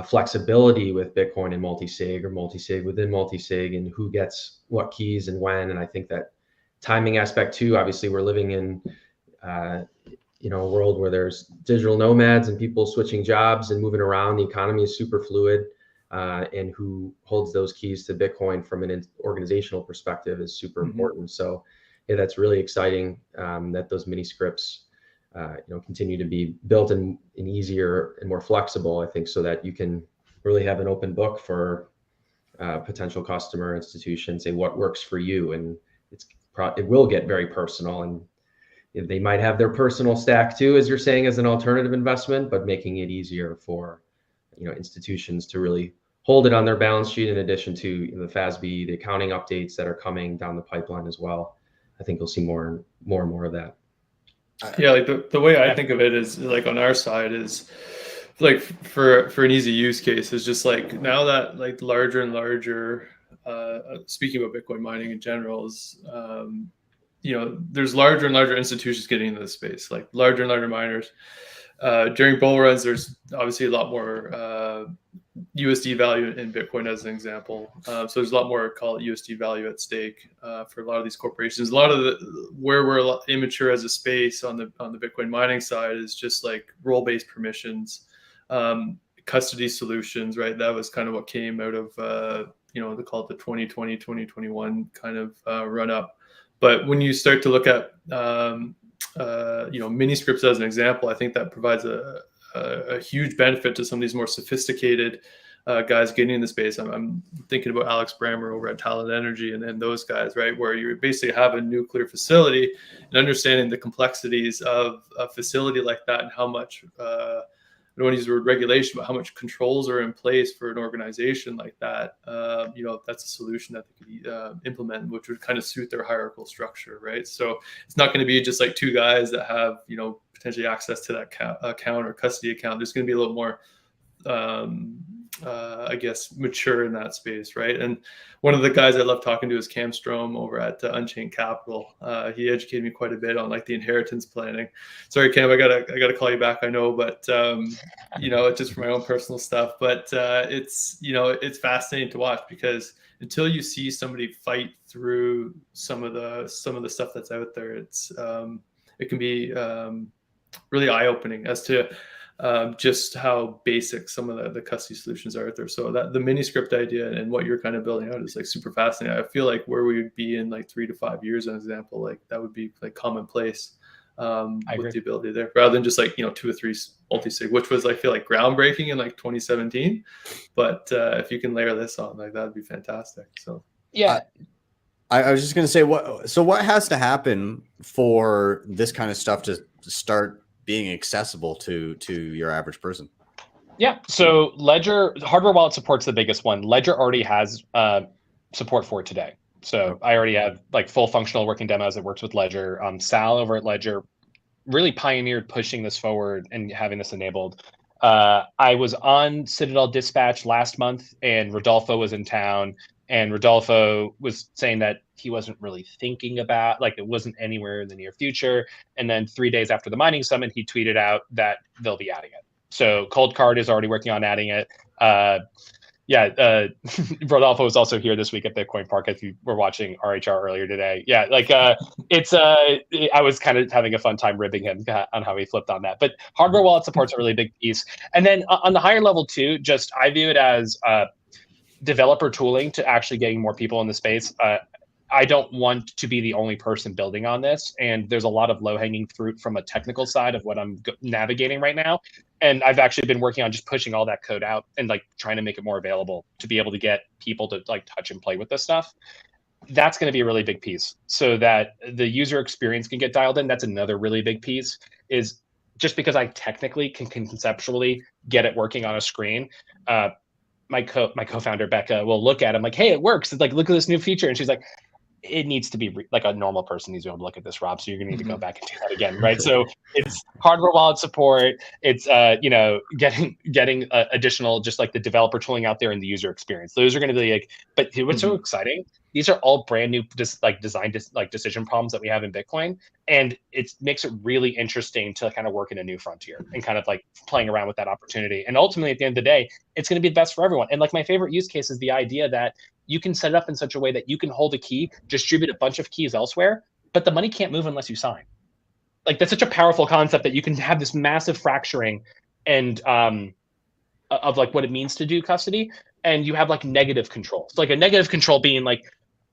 flexibility with Bitcoin and multi-sig, or multi-sig within multi-sig, and who gets what keys and when. And I think that timing aspect too, obviously we're living in a world where there's digital nomads and people switching jobs and moving around. The economy is super fluid, and who holds those keys to Bitcoin from an organizational perspective is super important. So yeah, that's really exciting that those Miniscripts continue to be built in easier and more flexible, I think, so that you can really have an open book for potential customer institution, say what works for you. And it will get very personal, and they might have their personal stack too, as you're saying, as an alternative investment, but making it easier for institutions to really hold it on their balance sheet, in addition to the FASB, the accounting updates that are coming down the pipeline as well. I think you'll see more and more of that. Yeah, like the way I think of it is like on our side is like for an easy use case is just like now that like larger and larger, speaking about Bitcoin mining in general, is there's larger and larger institutions getting into the space, like larger and larger miners. During bull runs, there's obviously a lot more USD value in Bitcoin, as an example. So there's a lot more, call it USD value at stake for a lot of these corporations. A lot of where we're a lot immature as a space on the Bitcoin mining side is just like role-based permissions, custody solutions, right? That was kind of what came out of they call it the 2020, 2021 kind of run up. But when you start to look at Miniscripts as an example, I think that provides a huge benefit to some of these more sophisticated guys getting in the space. I'm thinking about Alex Brammer over at Talent Energy and those guys, right? Where you basically have a nuclear facility and understanding the complexities of a facility like that, and how much, I don't want to use the word regulation, but how much controls are in place for an organization like that. That's a solution that they could implement, which would kind of suit their hierarchical structure, right? So it's not going to be just like two guys that have, potentially access to that account or custody account. There's going to be a little more, mature in that space, right? And one of the guys I love talking to is Cam Strom over at Unchained Capital. He educated me quite a bit on like the inheritance planning. Sorry, Cam, I gotta call you back. I know, but just for my own personal stuff. But it's fascinating to watch, because until you see somebody fight through some of the stuff that's out there, it can be really eye-opening as to just how basic some of the custody solutions are out there. So that the Miniscript idea and what you're kind of building out is like super fascinating. I feel like where we would be in like 3 to 5 years, an example, like that would be like commonplace agree. with the ability there, rather than just like 2 or 3 multi-sig, which was, I feel like, groundbreaking in like 2017. But if you can layer this on, like, that'd be fantastic. So Yeah. I was just going to say, what has to happen for this kind of stuff to start being accessible to your average person? Yeah. So Ledger hardware wallet supports the biggest one. Ledger already has support for it today. So I already have like full functional working demos that works with Ledger. Sal over at Ledger really pioneered pushing this forward and having this enabled. I was on Citadel Dispatch last month, and Rodolfo was in town, and Rodolfo was saying that he wasn't really thinking about, like, it wasn't anywhere in the near future. And then 3 days after the mining summit, he tweeted out that they'll be adding it. So Coldcard is already working on adding it. Rodolfo was also here this week at Bitcoin Park, if you were watching RHR earlier today. Yeah, like I was kind of having a fun time ribbing him on how he flipped on that. But hardware wallet support's a really big piece. And then on the higher level too, just I view it as developer tooling to actually getting more people in the space. I don't want to be the only person building on this. And there's a lot of low-hanging fruit from a technical side of what I'm navigating right now. And I've actually been working on just pushing all that code out and like trying to make it more available to be able to get people to like touch and play with this stuff. That's going to be a really big piece, so that the user experience can get dialed in. That's another really big piece, is just because I technically can conceptually get it working on a screen. My co-founder Becca will look at it, I'm like, hey, it works. It's like, look at this new feature. And she's like, it needs to be like a normal person needs to be able to look at this, Rob. So you're gonna need to go back and do that again, right? So it's hardware wallet support. It's getting additional, just like the developer tooling out there and the user experience. Those are going to be like. But what's so exciting? These are all brand new, decision problems that we have in Bitcoin, and it makes it really interesting to kind of work in a new frontier and kind of like playing around with that opportunity. And ultimately, at the end of the day, it's going to be the best for everyone. And like my favorite use case is the idea that you can set it up in such a way that you can hold a key, distribute a bunch of keys elsewhere, but the money can't move unless you sign. Like, that's such a powerful concept that you can have this massive fracturing and of like what it means to do custody, and you have like negative control. So like a negative control being like,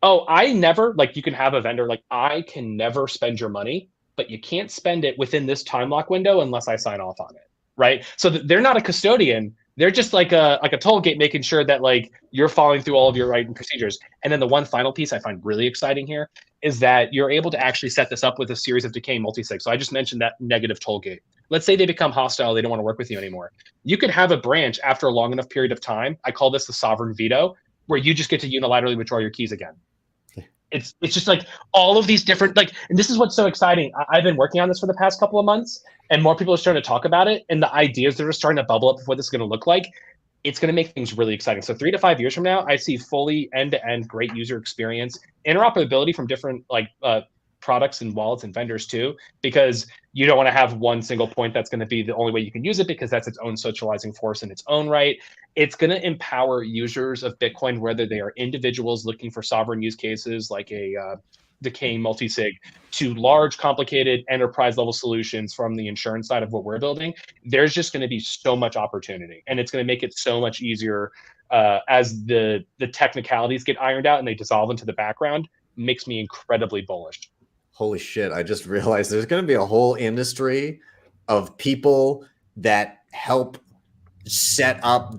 oh, I never, like, you can have a vendor like, I can never spend your money, but you can't spend it within this time lock window unless I sign off on it, right? So they're not a custodian. They're just like a toll gate, making sure that like you're following through all of your right and procedures. And then the one final piece I find really exciting here is that you're able to actually set this up with a series of decaying multi-sig. So I just mentioned that negative toll gate. Let's say they become hostile, they don't want to work with you anymore. You could have a branch after a long enough period of time. I call this the sovereign veto, where you just get to unilaterally withdraw your keys again. It's just like all of these different, like, and this is what's so exciting. I've been working on this for the past couple of months, and more people are starting to talk about it, and the ideas that are starting to bubble up of what this is going to look like. It's going to make things really exciting. So 3 to 5 years from now, I see fully end-to-end great user experience, interoperability from different like products and wallets and vendors too, because you don't want to have one single point that's going to be the only way you can use it, because that's its own socializing force in its own right. It's going to empower users of Bitcoin, whether they are individuals looking for sovereign use cases like a decaying multi-sig, to large, complicated enterprise level solutions from the insurance side of what we're building. There's just going to be so much opportunity, and it's going to make it so much easier as the technicalities get ironed out and they dissolve into the background. Makes me incredibly bullish. Holy shit, I just realized there's going to be a whole industry of people that help set up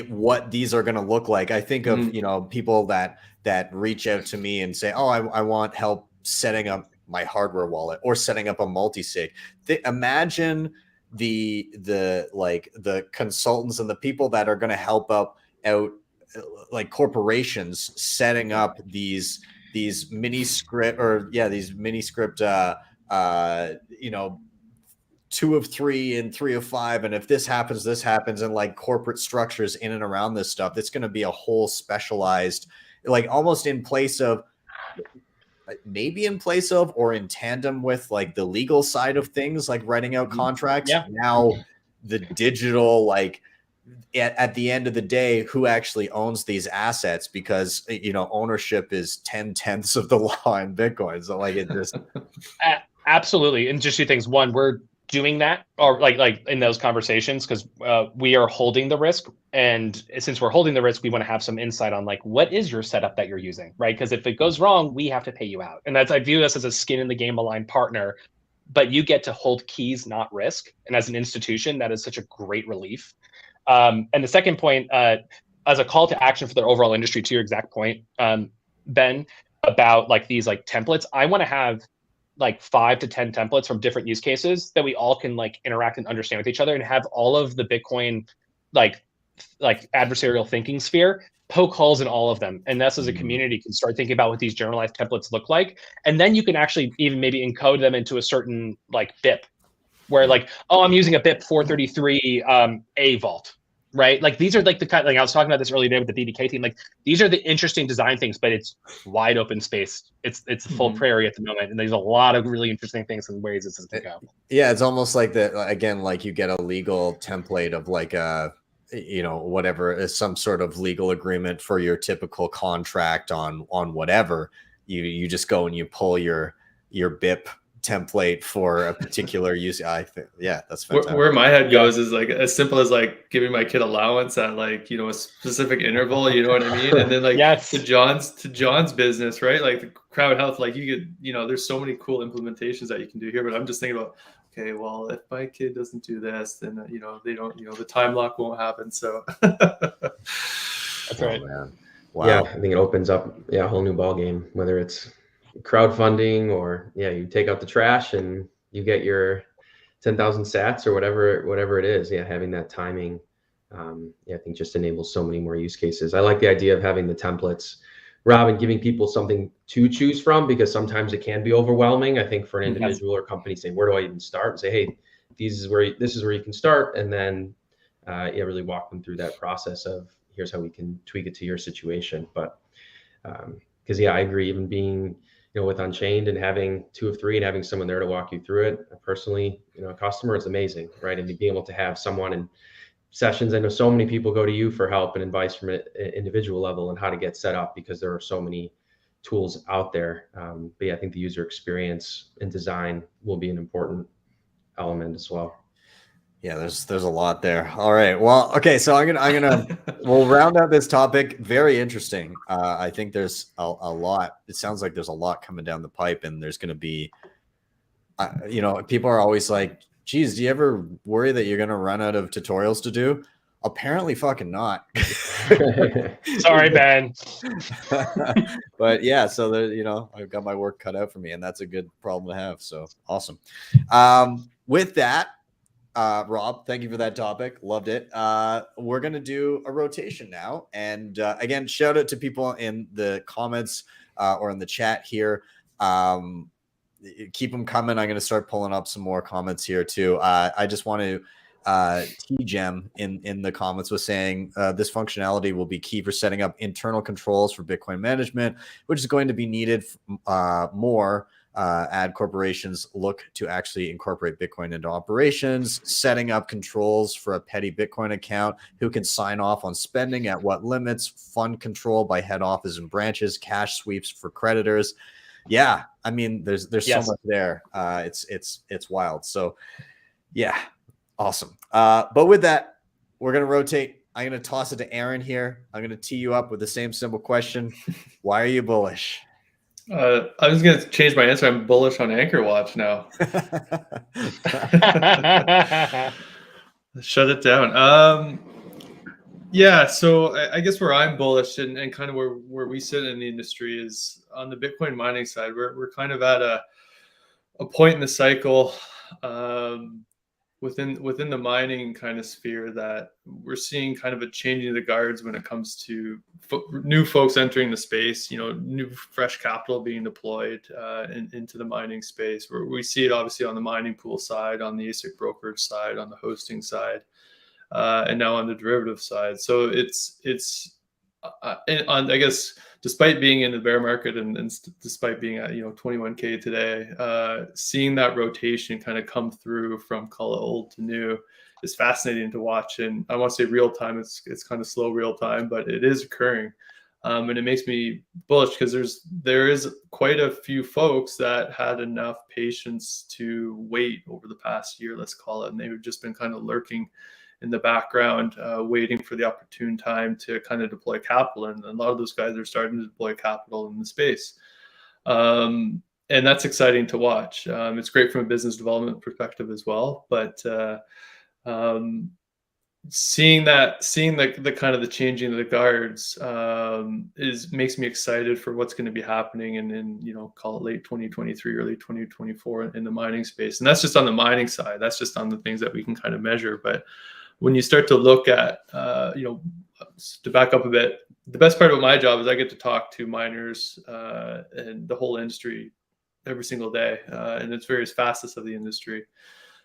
what these are going to look like. I think of, people that reach out to me and say, oh, I want help setting up my hardware wallet or setting up a multi-sig. Imagine the consultants and the people that are going to help out like corporations setting up these Miniscript these Miniscript 2 of 3 and 3 of 5, and if this happens, and like corporate structures in and around this stuff. It's going to be a whole specialized, like almost in place of or in tandem with like the legal side of things, like writing out contracts. Now the digital, like at the end of the day, who actually owns these assets, because ownership is 10/10 of the law in Bitcoin. So like it just absolutely. And just 2 things. One, we're doing that, or like in those conversations, because we are holding the risk, and since we're holding the risk, we want to have some insight on like, what is your setup that you're using, right? Because if it goes wrong, we have to pay you out, and I view us as a skin in the game aligned partner but you get to hold keys, not risk. And as an institution, that is such a great relief. And the second point, as a call to action for the overall industry, to your exact point, Ben, about like these like templates, I want to have like 5 to 10 templates from different use cases that we all can like interact and understand with each other, and have all of the Bitcoin like adversarial thinking sphere poke holes in all of them. And thus, as a community, can start thinking about what these generalized templates look like. And then you can actually even maybe encode them into a certain like BIP, where like, oh, I'm using a BIP 433 A vault, right? Like these are like the kind, like I was talking about this earlier today with the BDK team. Like these are the interesting design things, but it's wide open space. It's full prairie at the moment, and there's a lot of really interesting things and ways this is going to go. Yeah, it's almost like that again. Like you get a legal template of like a, you know, whatever is some sort of legal agreement for your typical contract on whatever. You just go and you pull your BIP template for a particular use. I think, yeah, that's fantastic. Where my head goes is like as simple as like giving my kid allowance at like, you know, a specific interval, you know what I mean? And then like Yes. to John's business, right? Like the crowd health, like you could, you know, there's so many cool implementations that you can do here, but I'm just thinking about, okay, well, if my kid doesn't do this, then, you know, they don't, you know, the time lock won't happen. So That's right. Man. Wow. Yeah, I think it opens up a whole new ball game, whether it's crowdfunding or you take out the trash and you get your 10,000 sats or whatever it is. Yeah, having that timing, I think just enables so many more use cases. I like the idea of having the templates, Rob, and giving people something to choose from, because sometimes it can be overwhelming. I think for an individual or company saying, where do I even start? And say, hey, this is where you can start, and then really walk them through that process of here's how we can tweak it to your situation. But because I agree, even being with Unchained and having 2 of 3 and having someone there to walk you through it, personally, a customer is amazing, right? And being able to have someone in sessions, I know so many people go to you for help and advice from an individual level and how to get set up, because there are so many tools out there. But yeah, I think the user experience and design will be an important element as well. Yeah, there's a lot there. All right. Well, okay. So I'm gonna we'll round out this topic. Very interesting. I think there's a lot. It sounds like there's a lot coming down the pipe, and there's going to be, people are always like, geez, do you ever worry that you're going to run out of tutorials to do? Apparently fucking not. Sorry, Ben. But yeah, so there, I've got my work cut out for me, and that's a good problem to have. So awesome. With that, Rob, thank you for that topic. Loved it. We're going to do a rotation now. And again, shout out to people in the comments or in the chat here. Keep them coming. I'm going to start pulling up some more comments here too. I just want to T-Gem in the comments was saying this functionality will be key for setting up internal controls for Bitcoin management, which is going to be needed more ad corporations look to actually incorporate Bitcoin into operations, setting up controls for a petty Bitcoin account, who can sign off on spending at what limits, fund control by head office and branches, cash sweeps for creditors. Yeah, I mean, there's so much there. It's wild. So yeah, awesome. But with that, we're gonna rotate. I'm gonna toss it to Aaron here. I'm gonna tee you up with the same simple question. Why are you bullish? I was going to change my answer. I'm bullish on Anchor Watch now. Shut it down. Yeah, so I guess where I'm bullish and kind of where we sit in the industry is on the Bitcoin mining side. We're kind of at a point in the cycle within the mining kind of sphere that we're seeing kind of a changing of the guards when it comes to new folks entering the space, new fresh capital being deployed into the mining space, where we see it obviously on the mining pool side, on the ASIC brokerage side, on the hosting side, and now on the derivative side. So it's I guess, despite being in the bear market and despite being at 21K today, seeing that rotation kind of come through from call it old to new is fascinating to watch. And I want to say real time, it's kind of slow real time, but it is occurring, and it makes me bullish because there is quite a few folks that had enough patience to wait over the past year, let's call it, and they've just been kind of lurking in the background, waiting for the opportune time to kind of deploy capital. And a lot of those guys are starting to deploy capital in the space. and that's exciting to watch. It's great from a business development perspective as well, but seeing the kind of the changing of the guards makes me excited for what's going to be happening in call it late 2023, early 2024 in the mining space. And that's just on the mining side. That's just on the things that we can kind of measure. But when you start to look at to back up a bit, the best part of my job is I get to talk to miners and the whole industry every single day, and its various facets of the industry.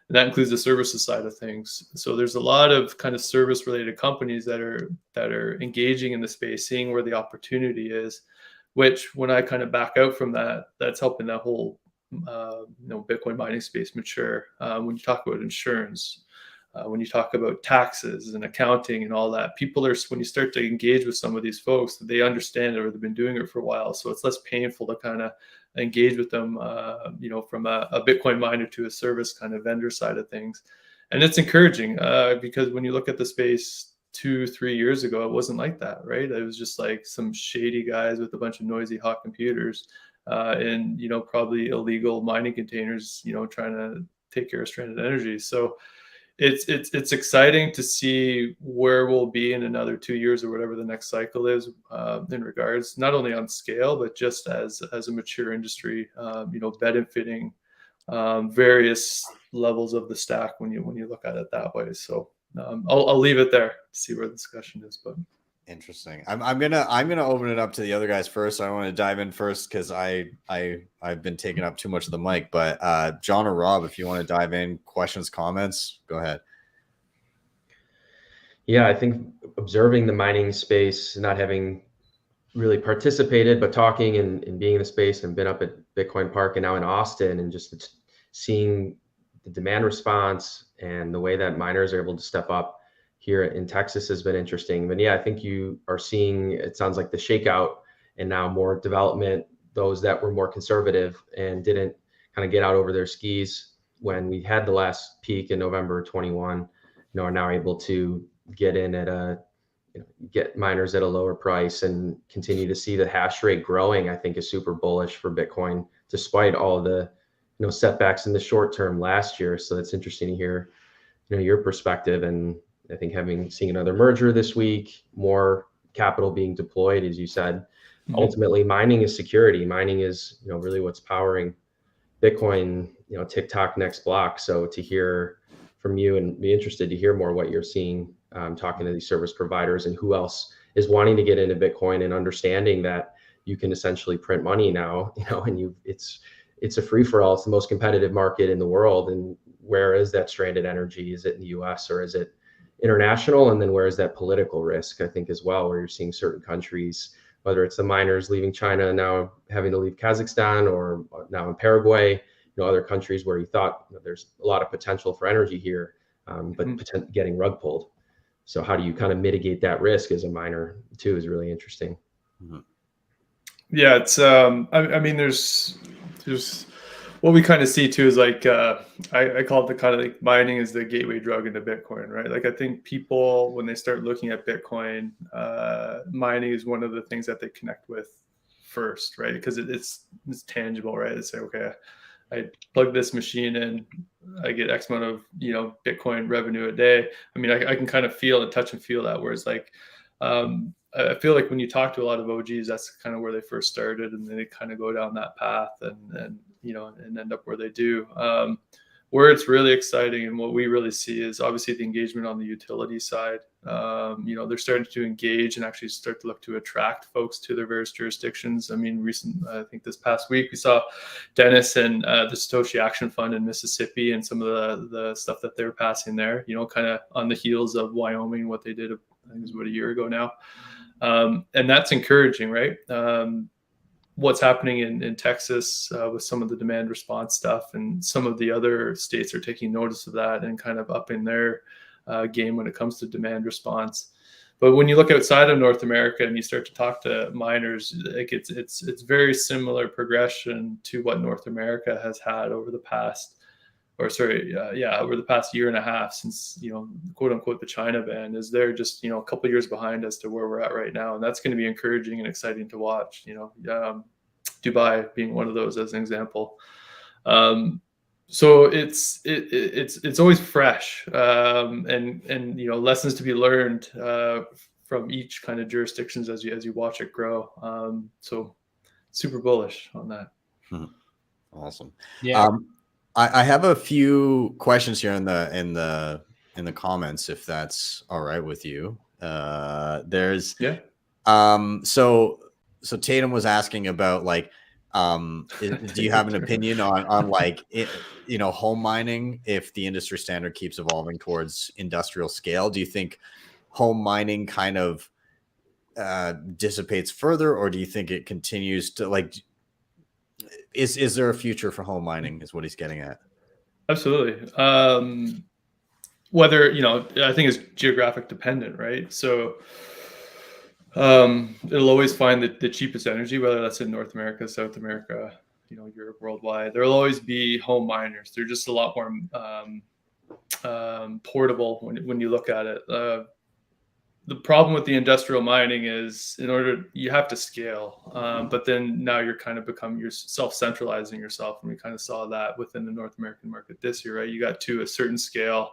And that includes the services side of things. So there's a lot of kind of service related companies that are engaging in the space, seeing where the opportunity is, which when I kind of back out from that, that's helping that whole Bitcoin mining space mature. When you talk about insurance, when you talk about taxes and accounting and all that, when you start to engage with some of these folks, they understand it or they've been doing it for a while. So it's less painful to kind of engage with them, from a Bitcoin miner to a service kind of vendor side of things. And it's encouraging because when you look at the space 2-3 years ago, it wasn't like that, right? It was just like some shady guys with a bunch of noisy hot computers and, probably illegal mining containers, trying to take care of stranded energy. So it's exciting to see where we'll be in another 2 years or whatever the next cycle is in regards, not only on scale, but just as a mature industry, benefiting various levels of the stack when you look at it that way. So I'll leave it there to see where the discussion is. But interesting. I'm gonna open it up to the other guys first. I want to dive in first because I've been taking up too much of the mic. But John or Rob, if you want to dive in, questions, comments, go ahead. Yeah, I think observing the mining space, not having really participated, but talking and being in the space and been up at Bitcoin Park and now in Austin, and just seeing the demand response and the way that miners are able to step up here in Texas has been interesting. But yeah, I think you are seeing, it sounds like the shakeout and now more development, those that were more conservative and didn't kind of get out over their skis when we had the last peak in November 21, are now able to get in at get miners at a lower price and continue to see the hash rate growing. I think is super bullish for Bitcoin, despite all the, setbacks in the short term last year. So it's interesting to hear, your perspective. And I think seeing another merger this week, more capital being deployed, as you said, ultimately mining is security. Mining is, really what's powering Bitcoin, TikTok next block. So to hear from you and be interested to hear more what you're seeing, talking to these service providers and who else is wanting to get into Bitcoin and understanding that you can essentially print money now, and it's a free for all. It's the most competitive market in the world. And where is that stranded energy? Is it in the US or is it international? And then where is that political risk, I think, as well, where you're seeing certain countries, whether it's the miners leaving China, now having to leave Kazakhstan, or now in Paraguay, other countries where you thought there's a lot of potential for energy here, but getting rug pulled. So how do you kind of mitigate that risk as a miner too is really interesting. Yeah, it's I mean there's what we kind of see too is like I call it the kind of like mining is the gateway drug into Bitcoin, right? Like I think people, when they start looking at Bitcoin, mining is one of the things that they connect with first, right? Because it's tangible, right? They say, okay, I plug this machine in, I get X amount of Bitcoin revenue a day. I mean, I can kind of feel and touch and feel that. Whereas like I feel like when you talk to a lot of OGs, that's kind of where they first started, and then they kind of go down that path and end up where they do. Where it's really exciting and what we really see is obviously the engagement on the utility side. They're starting to engage and actually start to look to attract folks to their various jurisdictions. I mean, I think this past week we saw Dennis and the Satoshi Action Fund in Mississippi and some of the stuff that they're passing there, kind of on the heels of Wyoming, what they did, I think it was about a year ago now. And that's encouraging, right? What's happening in Texas with some of the demand response stuff, and some of the other states are taking notice of that and kind of upping their game when it comes to demand response. But when you look outside of North America and you start to talk to miners, like it's very similar progression to what North America has had over the past, over the past year and a half since, quote unquote, the China ban. Is they're just, a couple of years behind as to where we're at right now. And that's going to be encouraging and exciting to watch. Dubai being one of those as an example. So it's always fresh, and you know, lessons to be learned from each kind of jurisdictions as you watch it grow. So super bullish on that. Awesome. Yeah. I have a few questions here in the comments, if that's all right with you. There's so Tatum was asking about like, do you have an opinion on like you know, home mining, if the industry standard keeps evolving towards industrial scale? Do you think home mining kind of dissipates further, or do you think it continues to, like, is there a future for home mining is what he's getting at? Absolutely. Whether, you know, I think it's geographic dependent, right? So it'll always find the cheapest energy, whether that's in North America, South America, you know, Europe, worldwide. There'll always be home miners. They're just a lot more portable when you look at it. The problem with the industrial mining is you have to scale, but then now you're kind of you're self-centralizing yourself. And we kind of saw that within the North American market this year, right? You got to a certain scale,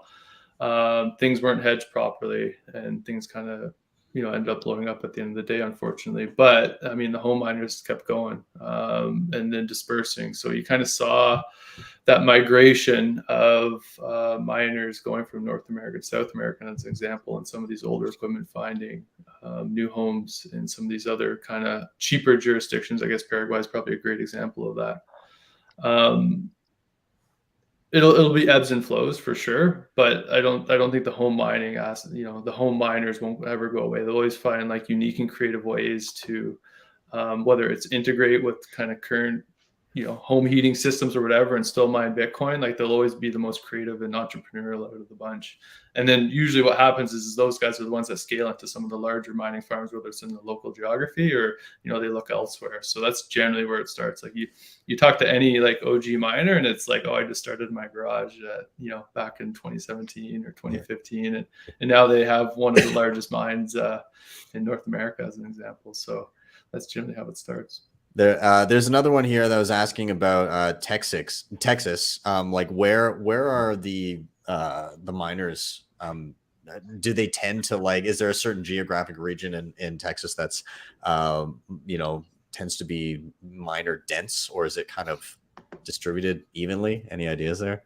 things weren't hedged properly, and things kind of, you know, ended up blowing up at the end of the day, unfortunately. But I mean, the home miners kept going, and then dispersing. So you kind of saw that migration of miners going from North America to South America, as an example, and some of these older equipment finding new homes in some of these other kind of cheaper jurisdictions. I guess Paraguay is probably a great example of that. It'll be ebbs and flows for sure, but I don't think the home mining, you know, the home miners won't ever go away. They'll always find like unique and creative ways to, whether it's integrate with kind of current, you know, home heating systems or whatever, and still mine Bitcoin. Like, they'll always be the most creative and entrepreneurial out of the bunch. And then usually what happens is those guys are the ones that scale into some of the larger mining farms, whether it's in the local geography or, you know, they look elsewhere. So that's generally where it starts. Like, you talk to any like OG miner, and it's like, oh, I just started my garage you know, back in 2017 or 2015, and now they have one of the largest mines in North America, as an example. So that's generally how it starts. There's another one here that was asking about Texas. Like, where are the miners? Do they tend to, like, is there a certain geographic region in Texas that's you know, tends to be miner dense, or is it kind of distributed evenly? Any ideas there?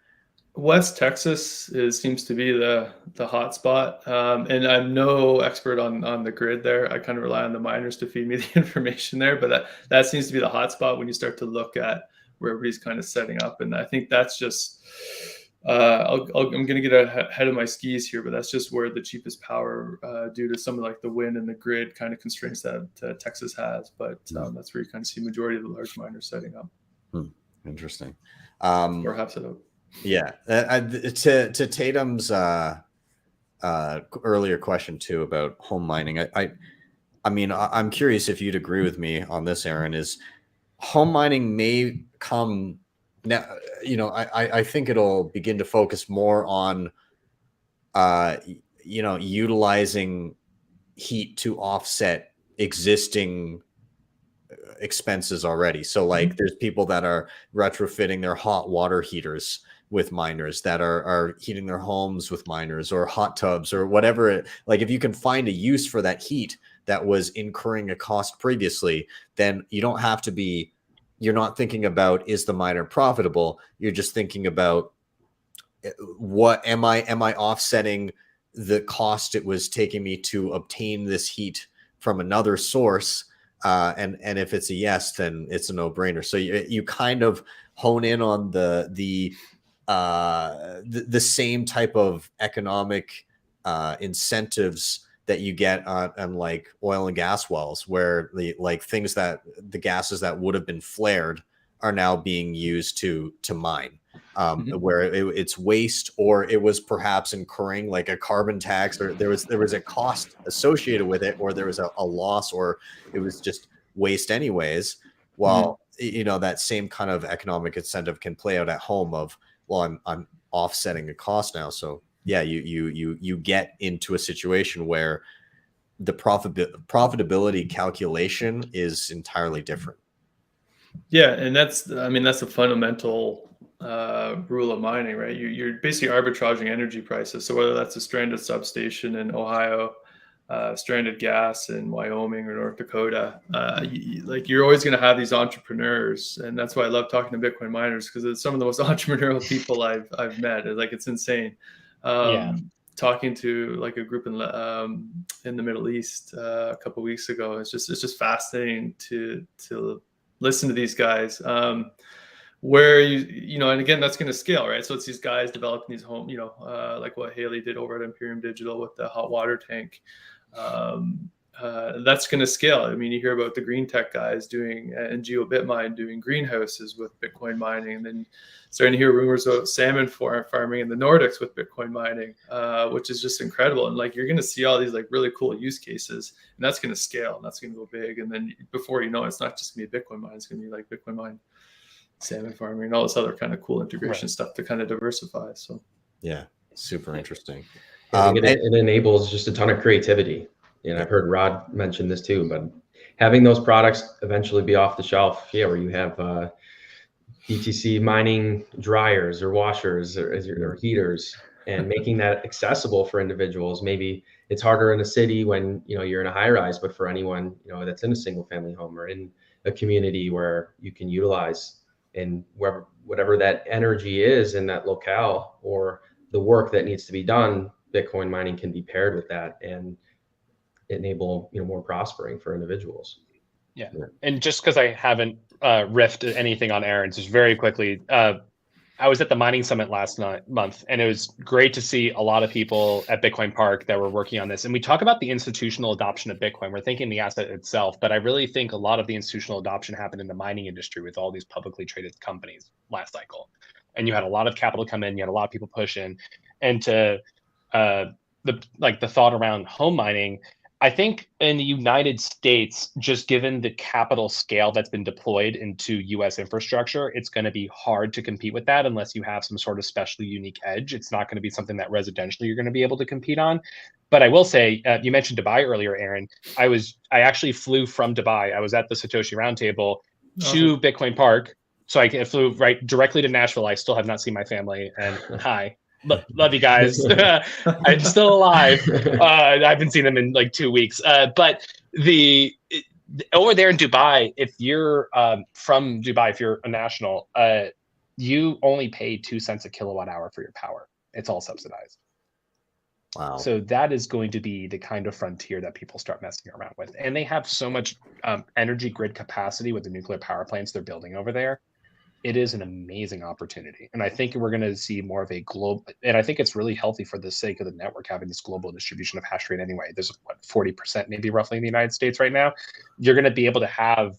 West Texas seems to be the hot spot, and I'm no expert on the grid there. I kind of rely on the miners to feed me the information there, but that seems to be the hot spot when you start to look at where everybody's kind of setting up. And I think that's just I'm going to get ahead of my skis here, but that's just where the cheapest power, due to some of like the wind and the grid kind of constraints that Texas has. But that's where you kind of see majority of the large miners setting up. Interesting. Or have set up. Yeah. To Tatum's earlier question too about home mining, I mean, I'm curious if you'd agree with me on this, Aaron. Is home mining may come now, you know, I think it'll begin to focus more on you know, utilizing heat to offset existing expenses already. So like, there's people that are retrofitting their hot water heaters with miners, that are heating their homes with miners, or hot tubs, or whatever. Like, if you can find a use for that heat that was incurring a cost previously, then you don't have to be, you're not thinking about, is the miner profitable? You're just thinking about, what am I offsetting the cost it was taking me to obtain this heat from another source? And if it's a yes, then it's a no-brainer. So you kind of hone in on the same type of economic incentives that you get on like oil and gas wells, where the gases that would have been flared are now being used to mine, where it's waste, or it was perhaps incurring like a carbon tax, or there was a cost associated with it, or there was a loss, or it was just waste anyways. Well, you know, that same kind of economic incentive can play out at home of, well, I'm offsetting a cost now. So yeah, you get into a situation where the profitability calculation is entirely different. Yeah, and that's a fundamental rule of mining, right? You're basically arbitraging energy prices. So whether that's a stranded substation in Ohio, stranded gas in Wyoming or North Dakota, you're always going to have these entrepreneurs, and that's why I love talking to Bitcoin miners, because it's some of the most entrepreneurial people I've met. It's insane. Talking to like a group in the Middle East a couple of weeks ago, it's just fascinating to listen to these guys. Where and again, that's going to scale, right? So it's these guys developing these home, like what Haley did over at Imperium Digital with the hot water tank. That's going to scale. I mean, you hear about the green tech guys doing, and GeoBitMine doing greenhouses with Bitcoin mining, and then starting to hear rumors about salmon farming in the Nordics with Bitcoin mining, which is just incredible. And like, you're going to see all these like really cool use cases, and that's going to scale, and that's going to go big. And then before you know it, it's not just going to be Bitcoin mine, it's going to be like Bitcoin mine, salmon farming, and all this other kind of cool integration stuff to kind of diversify. So yeah, super interesting. It enables just a ton of creativity. I've heard Rod mention this too, but having those products eventually be off the shelf, where you have BTC mining dryers or washers or heaters, and making that accessible for individuals. Maybe it's harder in a city when you're in a high rise, but for anyone that's in a single family home or in a community where you can utilize, and whatever that energy is in that locale or the work that needs to be done, Bitcoin mining can be paired with that and enable more prospering for individuals. Yeah. And just because I haven't riffed anything on Aaron's, just very quickly, I was at the mining summit last month, and it was great to see a lot of people at Bitcoin Park that were working on this. And we talk about the institutional adoption of Bitcoin. We're thinking the asset itself, but I really think a lot of the institutional adoption happened in the mining industry with all these publicly traded companies last cycle. And you had a lot of capital come in, you had a lot of people push in, and to the thought around home mining, I think in the United States, just given the capital scale that's been deployed into US infrastructure, it's going to be hard to compete with that unless you have some sort of specially unique edge. It's not going to be something that residentially you're going to be able to compete on. But I will say, you mentioned Dubai earlier, Aaron. I actually flew from Dubai. I was at the Satoshi Roundtable to Bitcoin Park. So I flew right directly to Nashville. I still have not seen my family. And hi. Love you guys. I'm still alive. I haven't seen them in like 2 weeks. But over there in Dubai, if you're from Dubai, if you're a national, you only pay 2 cents a kilowatt hour for your power. It's all subsidized. Wow. So that is going to be the kind of frontier that people start messing around with. And they have so much energy grid capacity with the nuclear power plants they're building over there. It is an amazing opportunity. And I think we're going to see more of a global, and I think it's really healthy for the sake of the network having this global distribution of hash rate anyway. There's 40% maybe roughly in the United States right now. You're going to be able to have,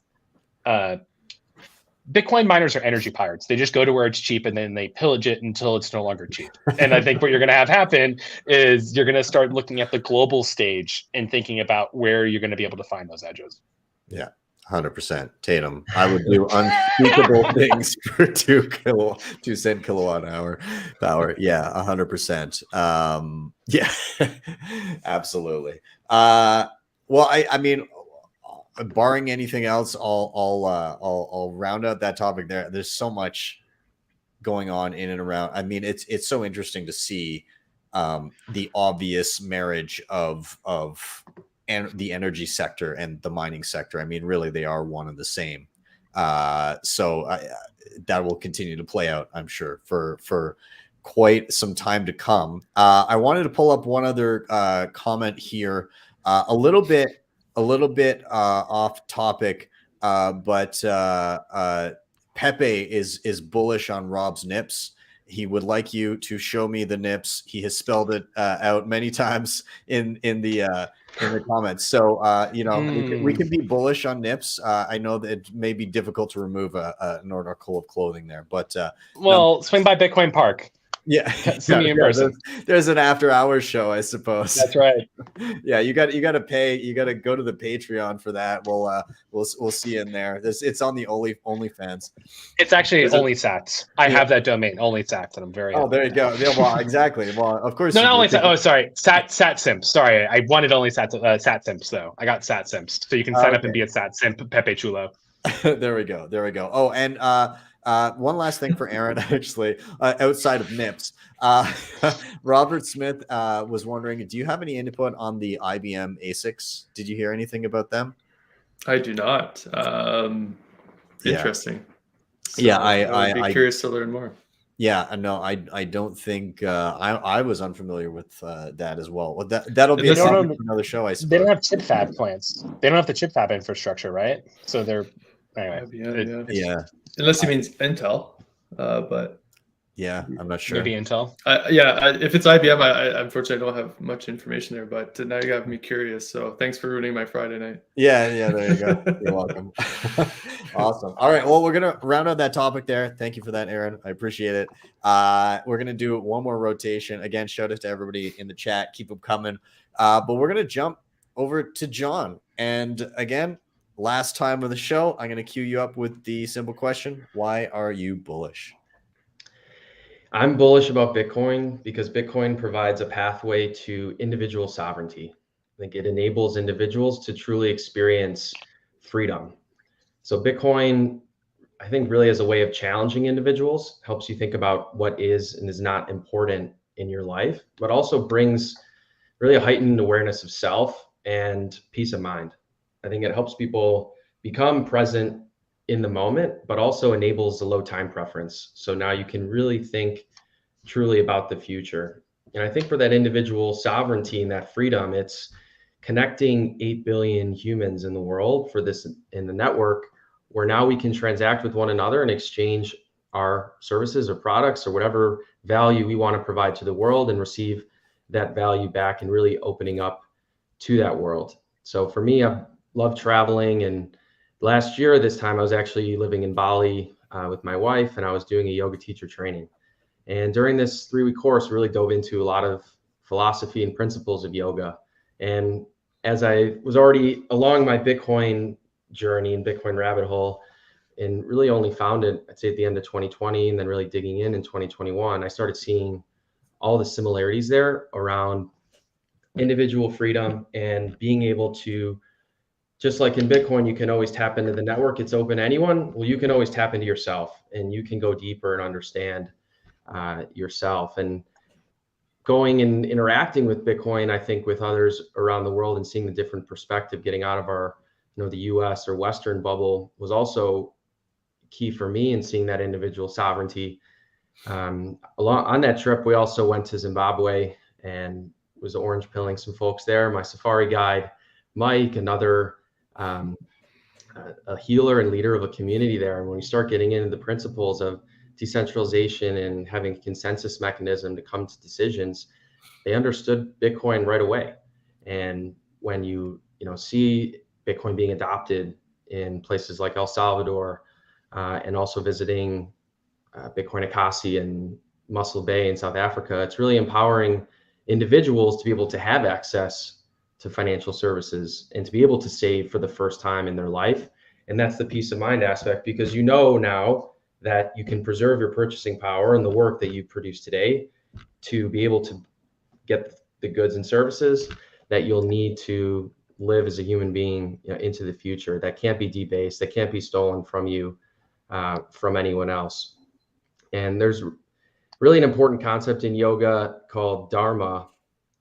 Bitcoin miners are energy pirates. They just go to where it's cheap and then they pillage it until it's no longer cheap. And I think what you're going to have happen is you're going to start looking at the global stage and thinking about where you're going to be able to find those edges. Yeah. 100%. Tatum, I would do unspeakable things for 2 cent kilowatt hour power. Yeah, 100%. Yeah, absolutely. Well, I mean, barring anything else, I'll round out that topic there. There's so much going on in and around. I mean, it's so interesting to see the obvious marriage of and the energy sector and the mining sector. I mean, really, they are one and the same. So that will continue to play out, I'm sure, for quite some time to come. I wanted to pull up one other comment here, a little bit off topic, but Pepe is bullish on Rob's nips. He would like you to show me the nips. He has spelled it out many times in the comments. So, we can be bullish on nips. I know that it may be difficult to remove an article of clothing there, but swing by Bitcoin Park. Yeah, see me in person. There's an after hours show, I suppose. That's right. Yeah, you got to pay. You got to go to the Patreon for that. We'll see you in there. It's on the OnlyFans. It's actually OnlySats. I have that domain, OnlySats, and I'm very. Oh, there you go. Yeah, well, exactly. Well, of course. No, not OnlySats. Oh, sorry, Sat Simps. Sorry, I wanted OnlySats. Sat Simps though. I got Sat Simps, so you can sign up and be a Sat Simp, Pepe Chulo. There we go. There we go. Oh, and one last thing for Aaron, actually, outside of NIPS. Robert Smith was wondering, do you have any input on the IBM ASICs? Did you hear anything about them? I do not. Yeah. Interesting. So Yeah, I would be curious to learn more. Yeah, no, I don't think I was unfamiliar with that as well. Well, that'll be They don't something for another show, I suppose. They don't have chip fab plants. They don't have the chip fab infrastructure, right? So they're anyway. IBM, Yeah, unless he means Intel, but yeah, I'm not sure. Maybe Intel. if it's IBM, I unfortunately don't have much information there. But now you got me curious. So thanks for ruining my Friday night. Yeah, there you go. You're welcome. Awesome. All right, well, we're gonna round out that topic there. Thank you for that, Aaron. I appreciate it. We're gonna do one more rotation. Again, shout out to everybody in the chat. Keep them coming. But we're gonna jump over to John. And again, last time of the show, I'm gonna cue you up with the simple question: why are you bullish? I'm bullish about Bitcoin because Bitcoin provides a pathway to individual sovereignty. I think it enables individuals to truly experience freedom. So Bitcoin, I think, really as a way of challenging individuals, helps you think about what is and is not important in your life, but also brings really a heightened awareness of self and peace of mind. I think it helps people become present in the moment, but also enables a low time preference. So now you can really think truly about the future. And I think for that individual sovereignty and that freedom, it's connecting 8 billion humans in the world for this in the network, where now we can transact with one another and exchange our services or products or whatever value we want to provide to the world and receive that value back, and really opening up to that world. So for me, I love traveling, and last year this time I was actually living in Bali with my wife, and I was doing a yoga teacher training. And during this 3-week course, we really dove into a lot of philosophy and principles of yoga. And as I was already along my Bitcoin journey and Bitcoin rabbit hole, and really only found it, I'd say, at the end of 2020, and then really digging in 2021, I started seeing all the similarities there around individual freedom and being able to, just like in Bitcoin, you can always tap into the network. It's open to anyone. Well, you can always tap into yourself, and you can go deeper and understand yourself. And going and interacting with Bitcoin, I think, with others around the world and seeing the different perspective, getting out of our, the US or Western bubble, was also key for me in seeing that individual sovereignty. Along on that trip, we also went to Zimbabwe and was orange pilling some folks there. My safari guide, Mike, another a healer and leader of a community there. And when you start getting into the principles of decentralization and having a consensus mechanism to come to decisions, they understood Bitcoin right away. And when you see Bitcoin being adopted in places like El Salvador, and also visiting Bitcoin Akasi and Muscle Bay in South Africa, it's really empowering individuals to be able to have access to financial services and to be able to save for the first time in their life. And that's the peace of mind aspect, because now that you can preserve your purchasing power and the work that you produce today to be able to get the goods and services that you'll need to live as a human being into the future, that can't be debased, that can't be stolen from you, from anyone else. And there's really an important concept in yoga called Dharma,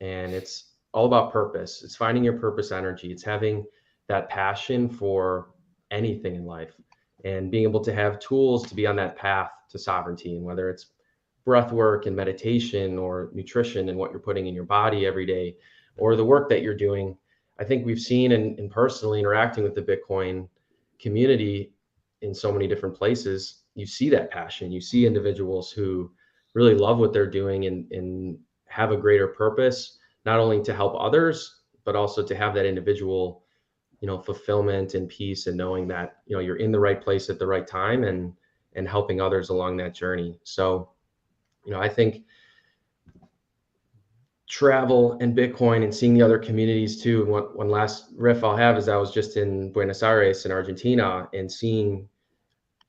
and it's all about purpose. It's finding your purpose energy. It's having that passion for anything in life and being able to have tools to be on that path to sovereignty. And whether it's breath work and meditation, or nutrition and what you're putting in your body every day, or the work that you're doing, I think we've seen in personally interacting with the Bitcoin community in so many different places, you see that passion. You see individuals who really love what they're doing and have a greater purpose, not only to help others, but also to have that individual, fulfillment and peace, and knowing that, you're in the right place at the right time and helping others along that journey. So, I think travel and Bitcoin and seeing the other communities too. And one last riff I'll have is I was just in Buenos Aires in Argentina and seeing,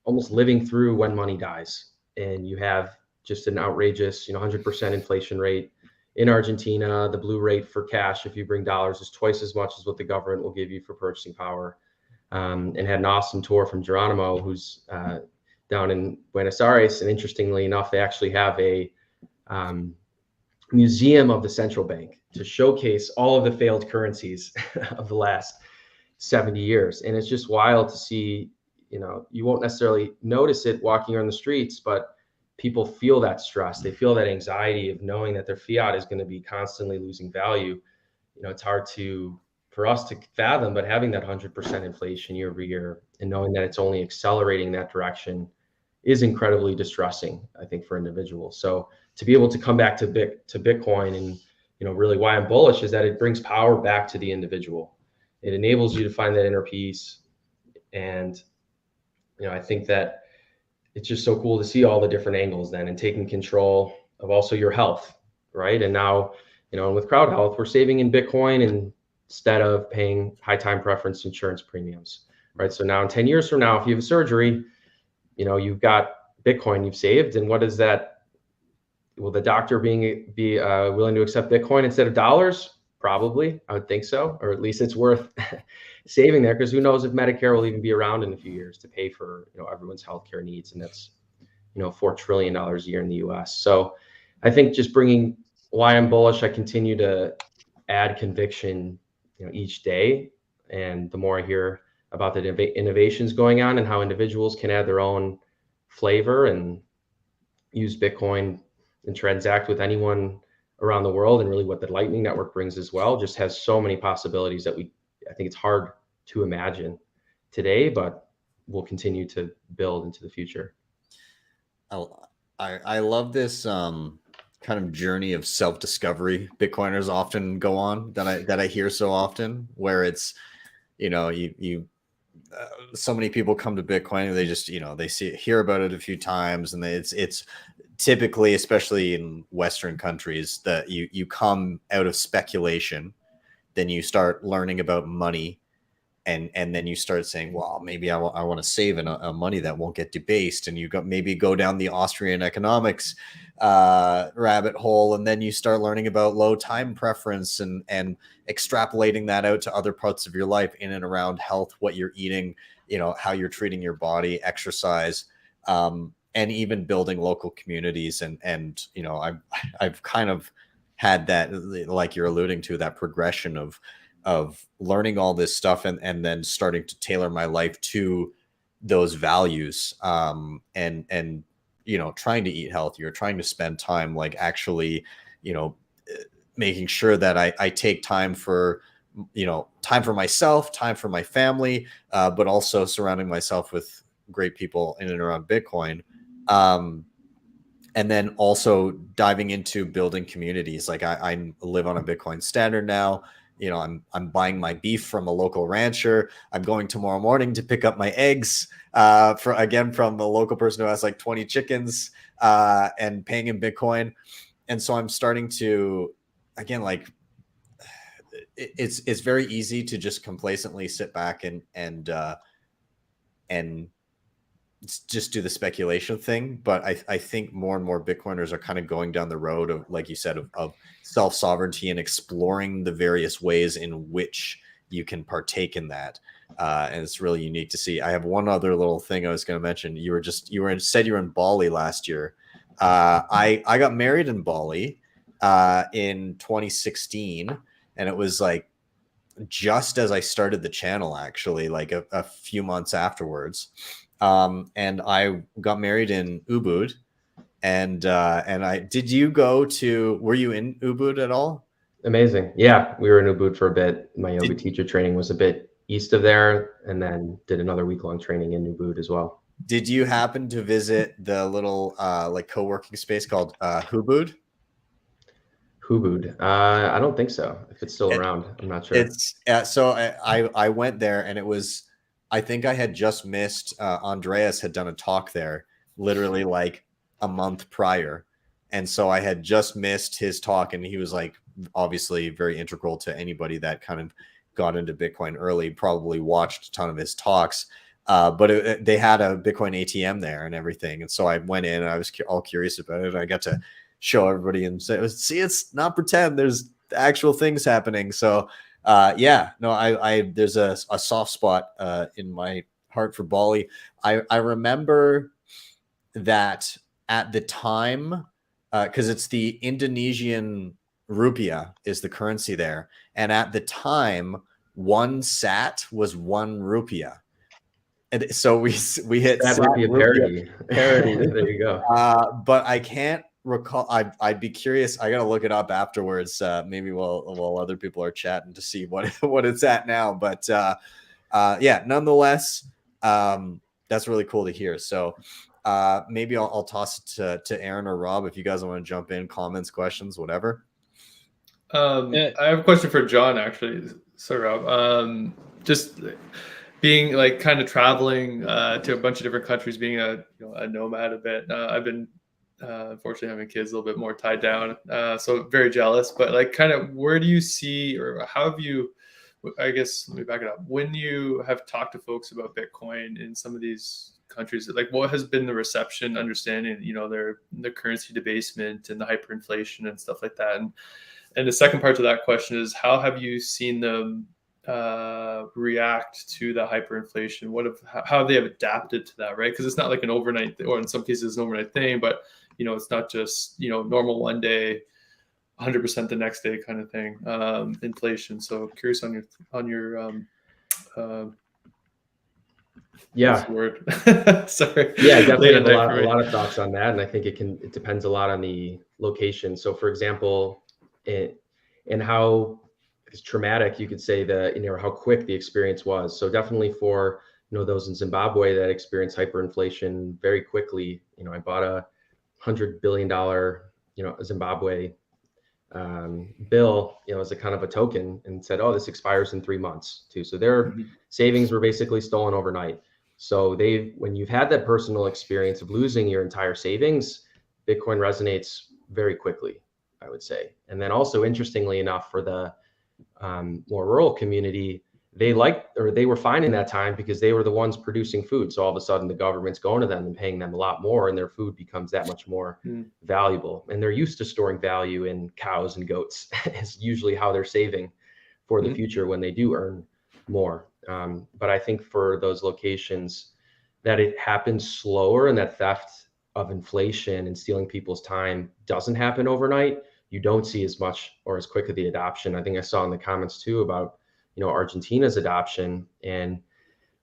almost living through when money dies, and you have just an outrageous, 100% inflation rate in Argentina. The blue rate for cash, if you bring dollars, is twice as much as what the government will give you for purchasing power. and had an awesome tour from Geronimo, who's down in Buenos Aires. And interestingly enough, they actually have a museum of the central bank to showcase all of the failed currencies of the last 70 years. And it's just wild to see, you know, you won't necessarily notice it walking around the streets, but people feel that stress. They feel that anxiety of knowing that their fiat is going to be constantly losing value. You know, it's hard for us to fathom, but having that 100% inflation year over year and knowing that it's only accelerating that direction is incredibly distressing, I think, for individuals. So to be able to come back to Bitcoin, and, you know, really why I'm bullish is that it brings power back to the individual. It enables you to find that inner peace. And, you know, I think that it's just so cool to see all the different angles then, and taking control of also your health, right? And now, you know, with Crowd Health, we're saving in Bitcoin instead of paying high time preference insurance premiums, right? So now in 10 years from now, if you have a surgery, you know, you've got Bitcoin you've saved. And what is that? Will the doctor be willing to accept Bitcoin instead of dollars? Probably, I would think so, or at least it's worth saving there, because who knows if Medicare will even be around in a few years to pay for, you know, everyone's healthcare needs, and that's, you know, $4 trillion a year in the U.S. So I think just bringing why I'm bullish, I continue to add conviction, you know, each day, and the more I hear about the innovations going on and how individuals can add their own flavor and use Bitcoin and transact with anyone around the world, and really what the Lightning Network brings as well, just has so many possibilities that I think it's hard to imagine today, but we'll continue to build into the future. I love this kind of journey of self-discovery Bitcoiners often go on, that I hear so often, where it's, you know, so many people come to Bitcoin and they just, you know, they hear about it a few times, and it's typically, especially in Western countries, that you come out of speculation, then you start learning about money, and then you start saying, well, maybe I want to save in a money that won't get debased, and you maybe go down the Austrian economics rabbit hole, and then you start learning about low time preference and extrapolating that out to other parts of your life in and around health, what you're eating, you know, how you're treating your body, exercise, and even building local communities. And you know, I've kind of had that, like you're alluding to, that progression of learning all this stuff and then starting to tailor my life to those values, and you know, trying to eat healthier, trying to spend time, like actually, you know, making sure that I take time for, you know, time for myself, time for my family, but also surrounding myself with great people in and around Bitcoin. And then also diving into building communities. Like I live on a Bitcoin standard now. You know, I'm buying my beef from a local rancher. I'm going tomorrow morning to pick up my eggs from a local person who has like 20 chickens, and paying in Bitcoin. And so I'm starting to, again, like it's very easy to just complacently sit back and just do the speculation thing. But I think more and more Bitcoiners are kind of going down the road of, like you said, of self-sovereignty and exploring the various ways in which you can partake in that. And it's really unique to see. I have one other little thing I was going to mention. You said you were in Bali last year. I got married in Bali in 2016, and it was like just as I started the channel, actually, like a few months afterwards. And I got married in Ubud, and were you in Ubud at all? Amazing. Yeah, we were in Ubud for a bit. My yoga teacher training was a bit east of there, and then did another week-long training in Ubud as well. Did you happen to visit the little like co-working space called Ubud? Ubud? I don't think so. If it's still around, I'm not sure. It's so I went there, and it was, I think I had just missed, Andreas had done a talk there literally like a month prior. And so I had just missed his talk, and he was like, obviously very integral to anybody that kind of got into Bitcoin early, probably watched a ton of his talks. But they had a Bitcoin ATM there and everything. And so I went in and I was all curious about it. And I got to show everybody and say, see, it's not pretend, there's actual things happening. So Yeah, no, I there's a soft spot in my heart for Bali. I remember that at the time, because it's the Indonesian rupiah is the currency there, and at the time, 1 sat was 1 rupiah. And so we hit That sat rupee parody. parody. There you go. But I can't recall. I'd be curious. I gotta look it up afterwards. Maybe while other people are chatting to see what it's at now. But yeah, nonetheless, that's really cool to hear. So maybe I'll toss it to Aaron or Rob if you guys want to jump in, comments, questions, whatever. I have a question for John, actually. Sorry, Rob. Just being like kind of traveling to a bunch of different countries, being a nomad a bit. I've been unfortunately having kids a little bit more tied down, so very jealous. But like, kind of, where do you see, or how have you? I guess let me back it up. When you have talked to folks about Bitcoin in some of these countries, like, what has been the reception, understanding, their currency debasement and the hyperinflation and stuff like that? And the second part to that question is, how have you seen them react to the hyperinflation? How have they adapted to that, right? Because it's not like an overnight, or in some cases an overnight thing, but it's not just normal one day, 100% the next day kind of thing, inflation. So curious on your yeah word. Sorry. Yeah, definitely have a lot of thoughts on that, and I think it depends a lot on the location. So for example, and how traumatic you could say how quick the experience was. So definitely for those in Zimbabwe that experienced hyperinflation very quickly. I bought a $100 billion Zimbabwe bill as a kind of a token, and said, oh, this expires in 3 months too. So their savings were basically stolen overnight. So when you've had that personal experience of losing your entire savings, Bitcoin resonates very quickly, I would say. And then also, interestingly enough, for the more rural community, they were fine in that time because they were the ones producing food. So all of a sudden the government's going to them and paying them a lot more, and their food becomes that much more valuable. And they're used to storing value in cows and goats. Is usually how they're saving for the future when they do earn more. But I think for those locations that it happens slower, and that theft of inflation and stealing people's time doesn't happen overnight, you don't see as much or as quick of the adoption. I think I saw in the comments too about Argentina's adoption, and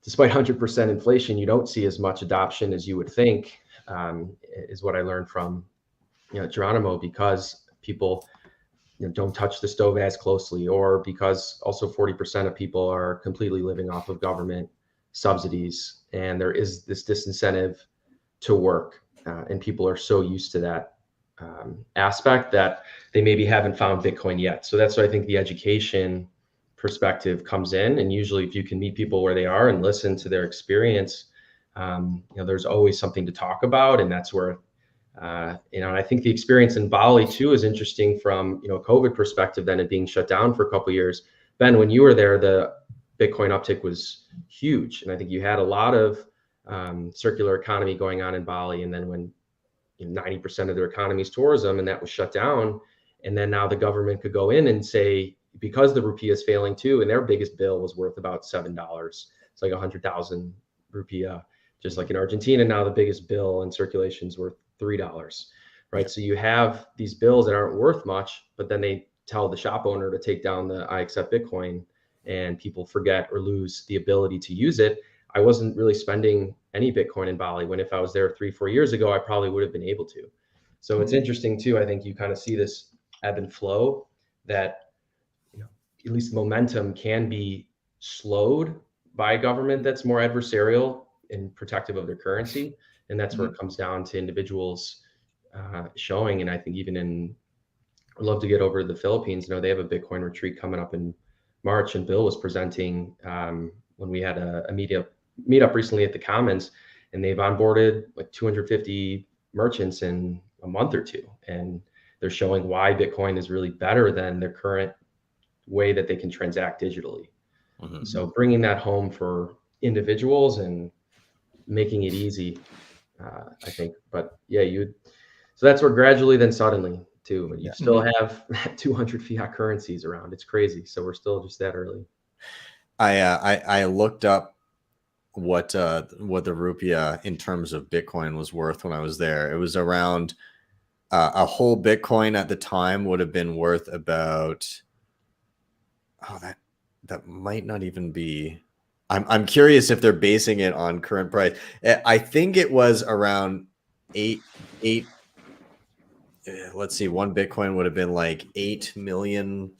despite 100% inflation, you don't see as much adoption as you would think, is what I learned from Geronimo, because people don't touch the stove as closely, or because also 40% of people are completely living off of government subsidies, and there is this disincentive to work, and people are so used to that aspect that they maybe haven't found Bitcoin yet. So that's why I think the education perspective comes in, and usually if you can meet people where they are and listen to their experience, there's always something to talk about. And that's where and I think the experience in Bali too is interesting from COVID perspective, then it being shut down for a couple of years. Ben, when you were there, the Bitcoin uptick was huge, and I think you had a lot of circular economy going on in Bali. And then when 90% of their economy is tourism, and that was shut down, and then now the government could go in and say, because the rupiah is failing too, and their biggest bill was worth about $7. It's like 100,000 rupiah, just like in Argentina. Now the biggest bill in circulation is worth $3, right? So you have these bills that aren't worth much, but then they tell the shop owner to take down the I accept Bitcoin, and people forget or lose the ability to use it. I wasn't really spending any Bitcoin in Bali, when if I was there 3-4 years ago, I probably would have been able to. So it's interesting too. I think you kind of see this ebb and flow, that at least momentum can be slowed by a government that's more adversarial and protective of their currency. And that's where it comes down to individuals showing. And I think even I'd love to get over to the Philippines. They have a Bitcoin retreat coming up in March, and Bill was presenting when we had a meetup recently at the Commons, and they've onboarded like 250 merchants in a month or two. And they're showing why Bitcoin is really better than their current way that they can transact digitally. So bringing that home for individuals and making it easy, I think. But yeah, so that's where gradually, then suddenly, too. But you still have 200 fiat currencies around. It's crazy. So we're still just that early. I looked up what the rupiah in terms of Bitcoin was worth when I was there. It was around a whole Bitcoin at the time would have been worth about, that might not even be. I'm curious if they're basing it on current price. I think it was around eight. Let's see, one Bitcoin would have been like 8 million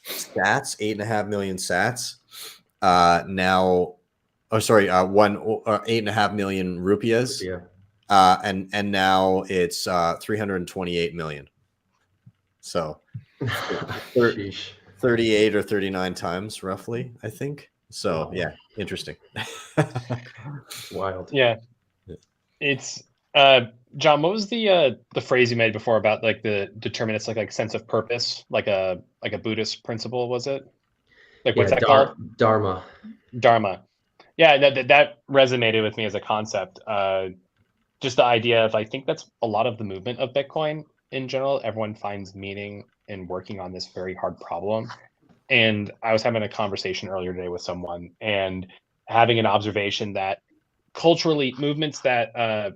sats, 8.5 million sats. Now, oh sorry, 8.5 million rupiahs. Yeah. And now it's 328 million. So 38 or 39 times roughly, I think. So wow. Yeah, interesting. Wild. Yeah. It's John, what was the phrase you made before about like the deterministic like sense of purpose, like a Buddhist principle, was it? Like what's that called? Dharma. Dharma. Yeah, that resonated with me as a concept. Just the idea of, I think that's a lot of the movement of Bitcoin in general. Everyone finds meaning in working on this very hard problem. And I was having a conversation earlier today with someone and having an observation that culturally movements that are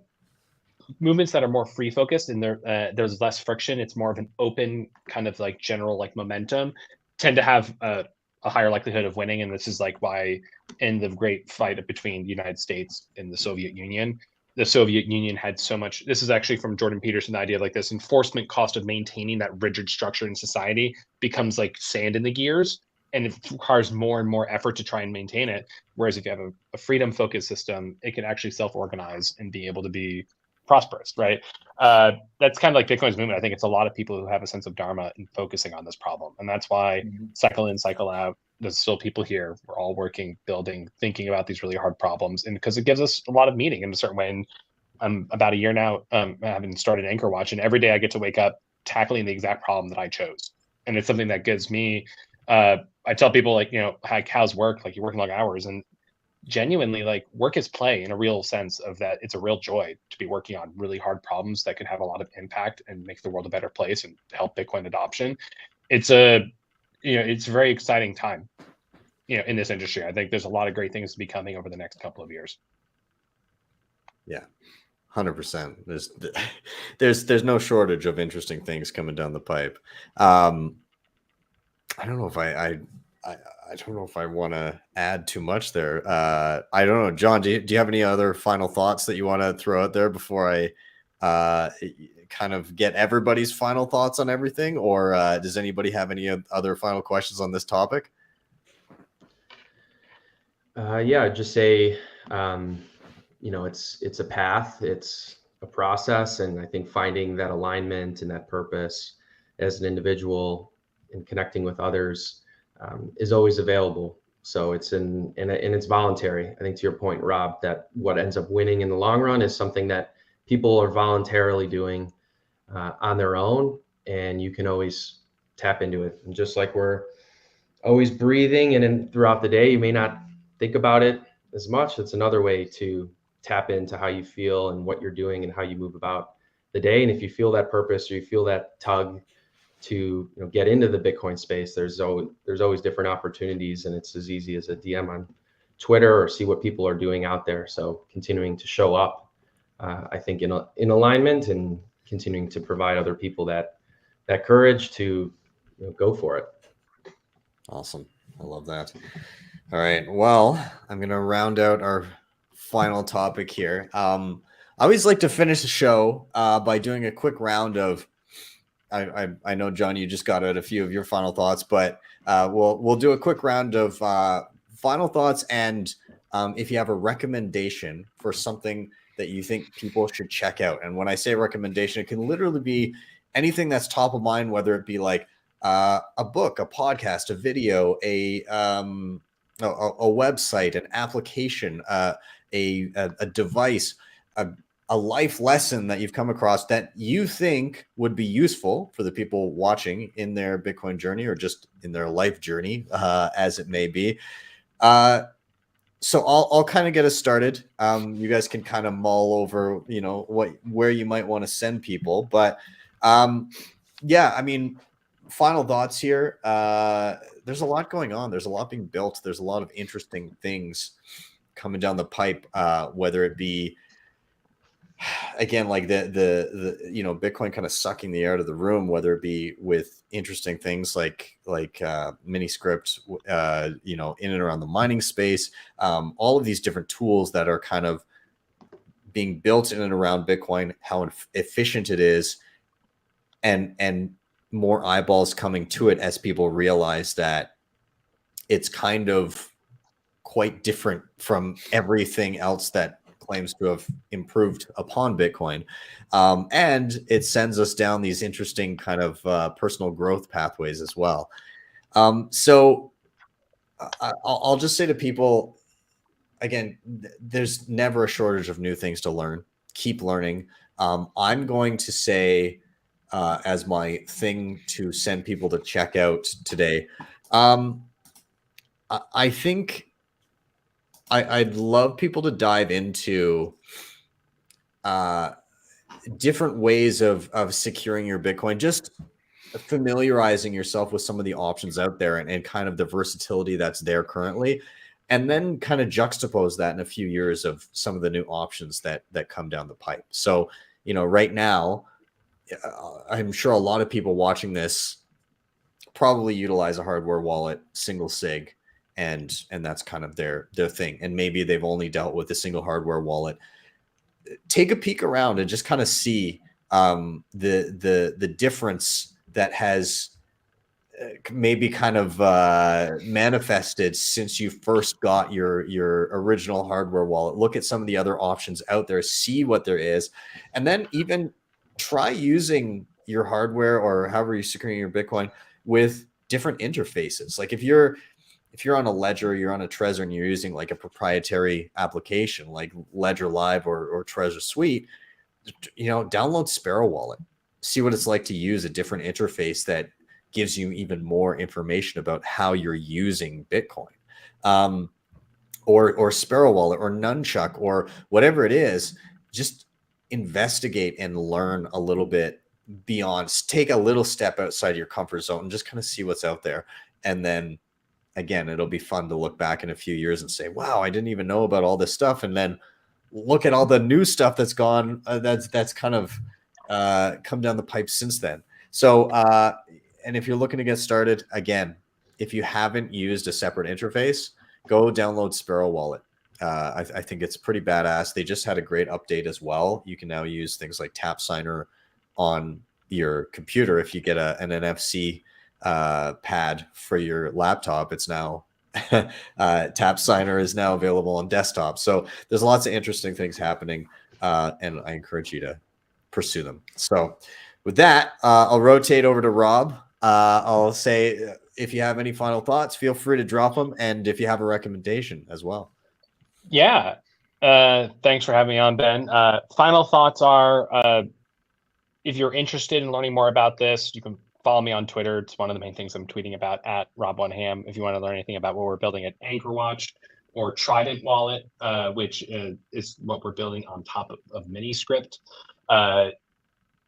more free focused and there's less friction. It's more of an open kind of like general like momentum tend to have a higher likelihood of winning. And this is like why in the great fight between the United States and the Soviet Union had so much. This is actually from Jordan Peterson, the idea of like this enforcement cost of maintaining that rigid structure in society becomes like sand in the gears, and it requires more and more effort to try and maintain it. Whereas if you have a freedom focused system, it can actually self-organize and be able to be prosperous, right? That's kind of like Bitcoin's movement. I think it's a lot of people who have a sense of dharma in focusing on this problem. And that's why cycle in, cycle out, there's still people here. We're all working, building, thinking about these really hard problems. And because it gives us a lot of meaning in a certain way. And I'm about a year now, having started Anchor Watch, and every day I get to wake up tackling the exact problem that I chose. And it's something that gives me, I tell people like, like how's work? Like you're working long hours, and genuinely like work is play in a real sense of that. It's a real joy to be working on really hard problems that could have a lot of impact and make the world a better place and help Bitcoin adoption. It's it's a very exciting time, in this industry. I think there's a lot of great things to be coming over the next couple of years. Yeah, 100%. There's no shortage of interesting things coming down the pipe. I don't know if I don't know if I want to add too much there. I don't know, John. Do you have any other final thoughts that you want to throw out there before I kind of get everybody's final thoughts on everything, or does anybody have any other final questions on this topic? Yeah, just say, it's a path, it's a process, and I think finding that alignment and that purpose as an individual and connecting with others is always available. So it's and it's voluntary. I think to your point, Rob, that what ends up winning in the long run is something that people are voluntarily doing on their own, and you can always tap into it. And just like we're always breathing, and then throughout the day, you may not think about it as much. It's another way to tap into how you feel and what you're doing and how you move about the day. And if you feel that purpose or you feel that tug to get into the Bitcoin space, there's always different opportunities, and it's as easy as a DM on Twitter or see what people are doing out there. So continuing to show up, I think in alignment, and continuing to provide other people that courage to go for it. Awesome. I love that. All right. Well, I'm going to round out our final topic here. I always like to finish the show by doing a quick round of, I know, John, you just got out a few of your final thoughts, but we'll do a quick round of final thoughts. And if you have a recommendation for something that you think people should check out. And when I say recommendation, it can literally be anything that's top of mind, whether it be like a book, a podcast, a video, a website, an application, a device, a life lesson that you've come across that you think would be useful for the people watching in their Bitcoin journey or just in their life journey, as it may be. So I'll kind of get us started. You guys can kind of mull over, where you might want to send people. But yeah, I mean, final thoughts here. There's a lot going on. There's a lot being built. There's a lot of interesting things coming down the pipe, whether it be, again, like the Bitcoin kind of sucking the air out of the room, whether it be with interesting things like Miniscript, in and around the mining space, all of these different tools that are kind of being built in and around Bitcoin, how efficient it is, and more eyeballs coming to it as people realize that it's kind of quite different from everything else that claims to have improved upon Bitcoin. And it sends us down these interesting kind of personal growth pathways as well. So I'll just say to people, again, there's never a shortage of new things to learn. Keep learning. I'm going to say, as my thing to send people to check out today, I think I'd love people to dive into different ways of securing your Bitcoin, just familiarizing yourself with some of the options out there and kind of the versatility that's there currently, and then kind of juxtapose that in a few years of some of the new options that come down the pipe. So, right now, I'm sure a lot of people watching this probably utilize a hardware wallet, single sig, and that's kind of their thing. And maybe they've only dealt with a single hardware wallet. Take a peek around and just kind of see the difference that has maybe kind of manifested since you first got your original hardware wallet. Look at some of the other options out there, see what there is, and then even try using your hardware or however you're securing your Bitcoin with different interfaces. Like if you're on a Ledger, you're on a Trezor, and you're using like a proprietary application like Ledger Live or Trezor Suite, download Sparrow Wallet, see what it's like to use a different interface that gives you even more information about how you're using Bitcoin, or Sparrow Wallet or Nunchuk or whatever it is. Just investigate and learn a little bit beyond, take a little step outside your comfort zone and just kind of see what's out there. And then again, it'll be fun to look back in a few years and say, wow, I didn't even know about all this stuff. And then look at all the new stuff that's gone, that's kind of come down the pipe since then. So, and if you're looking to get started, again, if you haven't used a separate interface, go download Sparrow Wallet. I think it's pretty badass. They just had a great update as well. You can now use things like Tapsigner on your computer. If you get an NFC pad for your laptop, it's now Tapsigner is now available on desktop. So there's lots of interesting things happening, and I encourage you to pursue them. So with that, I'll rotate over to Rob. I'll say, if you have any final thoughts, feel free to drop them, and if you have a recommendation as well. Yeah. Thanks for having me on, Ben. Final thoughts are, if you're interested in learning more about this, you can follow me on Twitter. It's one of the main things I'm tweeting about, at Rob1Ham. If you want to learn anything about what we're building at Anchorwatch or Trident Wallet, which is what we're building on top of Miniscript.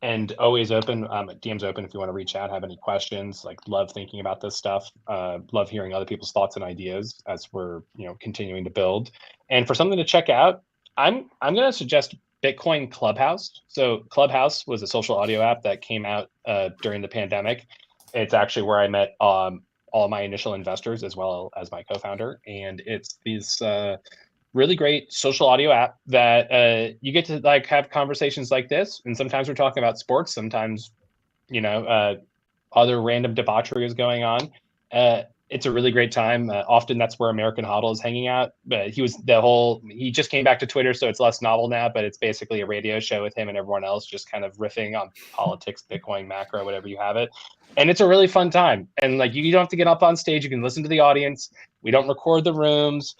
And always open, DM's open if you want to reach out, have any questions. Like, love thinking about this stuff. Love hearing other people's thoughts and ideas as we're continuing to build. And for something to check out, I'm going to suggest Bitcoin Clubhouse. So Clubhouse was a social audio app that came out during the pandemic. It's actually where I met all my initial investors as well as my co-founder. And it's these really great social audio app that you get to like have conversations like this. And sometimes we're talking about sports. Sometimes, other random debauchery is going on. It's a really great time. Often that's where American HodlHodl is hanging out. But he just came back to Twitter, so it's less novel now, but it's basically a radio show with him and everyone else just kind of riffing on politics, Bitcoin, macro, whatever you have it. And it's a really fun time. And like, you don't have to get up on stage. You can listen to the audience. We don't record the rooms.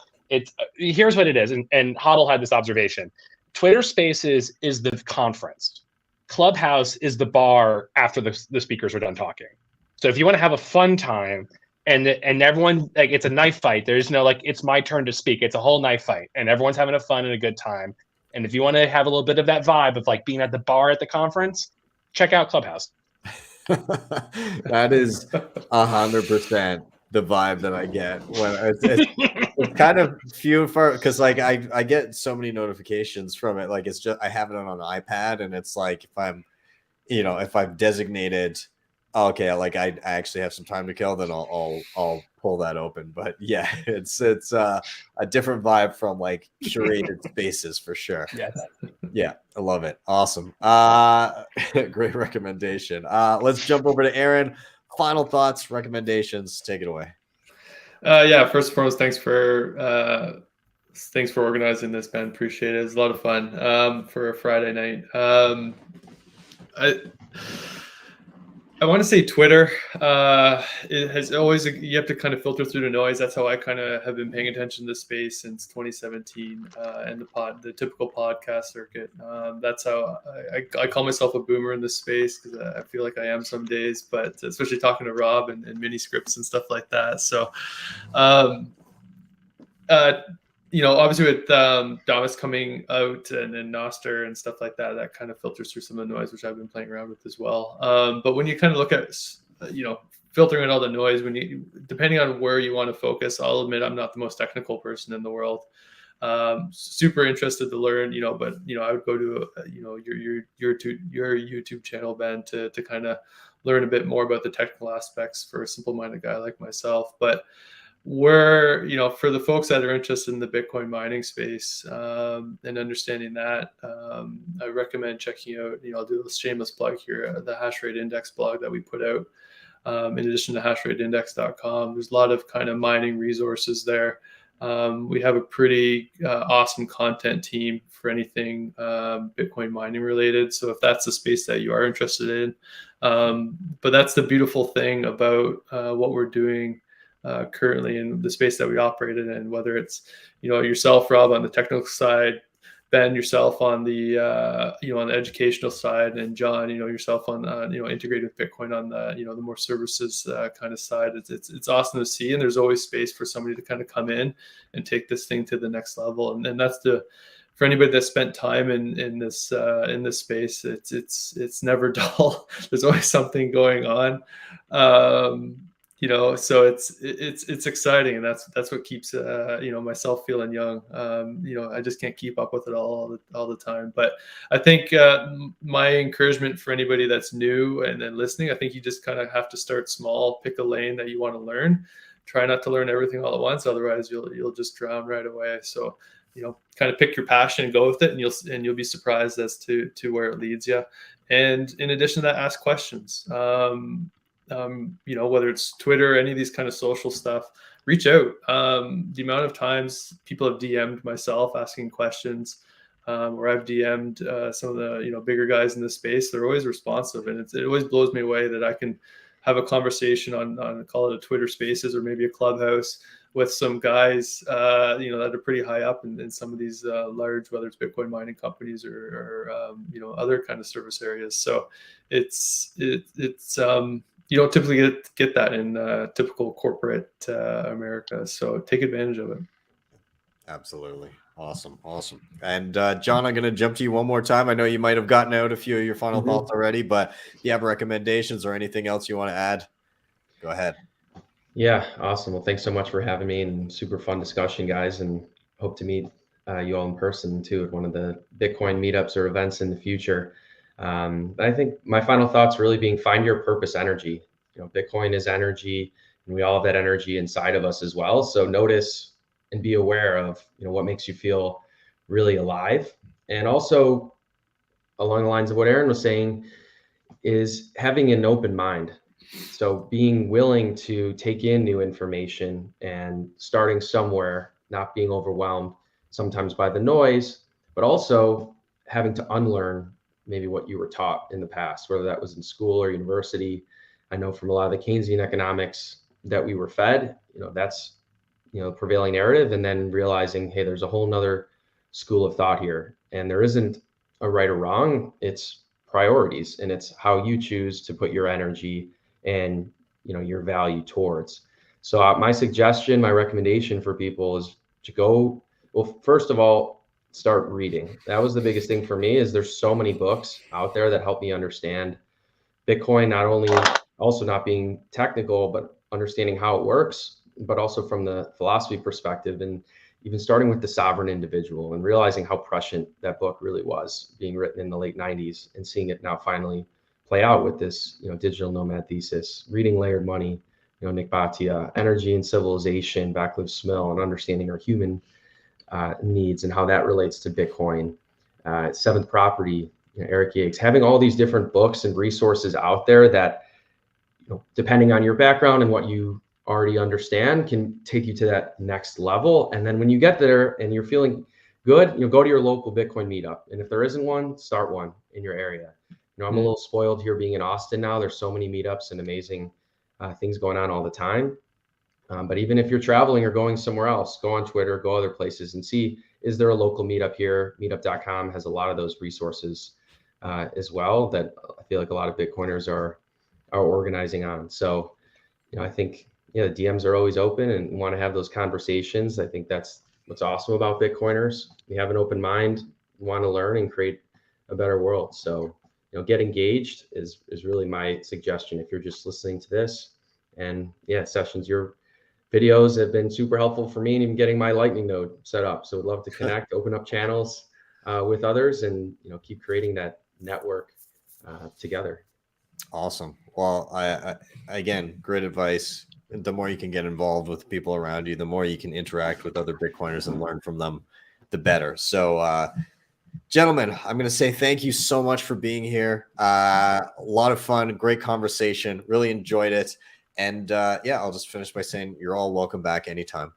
Here's what it is. And HodlHodl had this observation. Twitter Spaces is the conference. Clubhouse is the bar after the speakers are done talking. So if you want to have a fun time, and everyone, like, it's a knife fight. There's no like, it's my turn to speak. It's a whole knife fight, and everyone's having a fun and a good time. And if you want to have a little bit of that vibe of like being at the bar at the conference, check out Clubhouse. That is 100% the vibe that I get when it's kind of few and far, because like I get so many notifications from it. Like it's just I have it on an iPad, and it's like if I'm, if I've designated, okay, like I actually have some time to kill, then I'll pull that open. But yeah, it's a different vibe from like curated spaces for sure. Yes. Yeah, I love it. Awesome. Great recommendation. Let's jump over to Aaron. Final thoughts, recommendations. Take it away. Yeah, first and foremost, thanks for organizing this, Ben. Appreciate it. It's a lot of fun for a Friday night. I want to say Twitter. It has always, you have to kind of filter through the noise. That's how I kind of have been paying attention to this space since 2017 and the typical podcast circuit. That's how I call myself a boomer in this space, because I feel like I am some days, but especially talking to Rob and Miniscripts and stuff like that. So, obviously with Damas coming out and then Noster and stuff like that, that kind of filters through some of the noise, which I've been playing around with as well. But when you kind of look at, filtering out all the noise, depending on where you want to focus, I'll admit I'm not the most technical person in the world. Super interested to learn, but I would go to your YouTube channel, Ben, to kind of learn a bit more about the technical aspects for a simple-minded guy like myself. But where, for the folks that are interested in the Bitcoin mining space and understanding that, I recommend checking out, I'll do a shameless plug here, the hash rate index blog that we put out. In addition to hashrateindex.com, there's a lot of kind of mining resources there. We have a pretty awesome content team for anything Bitcoin mining related. So if that's the space that you are interested in, but that's the beautiful thing about what we're doing currently in the space that we operate in, whether it's, yourself, Rob, on the technical side, Ben, yourself on the, on the educational side, and John, yourself on, integrated with Bitcoin on the, the more services kind of side. It's awesome to see. And there's always space for somebody to kind of come in and take this thing to the next level. And that's for anybody that spent time in this space, it's never dull. There's always something going on. So it's exciting, and that's what keeps myself feeling young. I just can't keep up with it all the time. But I think my encouragement for anybody that's new and then listening, I think you just kind of have to start small, pick a lane that you want to learn. Try not to learn everything all at once, otherwise you'll just drown right away. So kind of pick your passion and go with it, and you'll be surprised as to where it leads you. And in addition to that, ask questions. Whether it's Twitter, any of these kind of social stuff, reach out. The amount of times people have DM'd myself asking questions, or I've DM'd some of the bigger guys in this space, they're always responsive, and it always blows me away that I can have a conversation on call it a Twitter Spaces or maybe a Clubhouse with some guys that are pretty high up in some of these large, whether it's Bitcoin mining companies or other kind of service areas. So it's you don't typically get that in typical corporate America. So take advantage of it. Absolutely. Awesome. And John, I'm going to jump to you one more time. I know you might have gotten out a few of your final thoughts already, but if you have recommendations or anything else you want to add, go ahead. Yeah, awesome. Well, thanks so much for having me, and super fun discussion, guys, and hope to meet you all in person too at one of the Bitcoin meetups or events in the future. I think my final thoughts really being find your purpose energy. Bitcoin is energy, and we all have that energy inside of us as well. So notice and be aware of, what makes you feel really alive. And also along the lines of what Aaron was saying is having an open mind. So being willing to take in new information and starting somewhere, not being overwhelmed sometimes by the noise, but also having to unlearn maybe what you were taught in the past, whether that was in school or university. I know from a lot of the Keynesian economics that we were fed, that's, prevailing narrative, and then realizing, hey, there's a whole nother school of thought here, and there isn't a right or wrong. It's priorities, and it's how you choose to put your energy and, your value towards. So my suggestion, my recommendation for people is to go, well, first of all, start reading. That was the biggest thing for me, is there's so many books out there that help me understand Bitcoin not only also not being technical, but understanding how it works, but also from the philosophy perspective, and even starting with the sovereign individual and realizing how prescient that book really was, being written in the late 90s, and seeing it now finally play out with this, digital nomad thesis, reading Layered Money, Nick Bhatia, Energy and Civilization, Vaclav Smil, and understanding our human needs and how that relates to Bitcoin. Seventh Property, Eric Yates, having all these different books and resources out there that, depending on your background and what you already understand, can take you to that next level. And then when you get there and you're feeling good, go to your local Bitcoin meetup. And if there isn't one, start one in your area. I'm a little spoiled here being in Austin now. There's so many meetups and amazing things going on all the time. But even if you're traveling or going somewhere else, go on Twitter, go other places and see, is there a local meetup here? Meetup.com has a lot of those resources as well that I feel like a lot of Bitcoiners are organizing on. So, I think, the DMs are always open and want to have those conversations. I think that's what's awesome about Bitcoiners. We have an open mind, want to learn and create a better world. So, get engaged is really my suggestion if you're just listening to this. And Sessions, your videos have been super helpful for me and even getting my Lightning node set up. So I'd love to connect, open up channels with others and, keep creating that network together. Awesome. Well, I again, great advice. The more you can get involved with people around you, the more you can interact with other Bitcoiners and learn from them, the better. So, gentlemen, I'm going to say thank you so much for being here. A lot of fun, great conversation. Really enjoyed it. And I'll just finish by saying you're all welcome back anytime.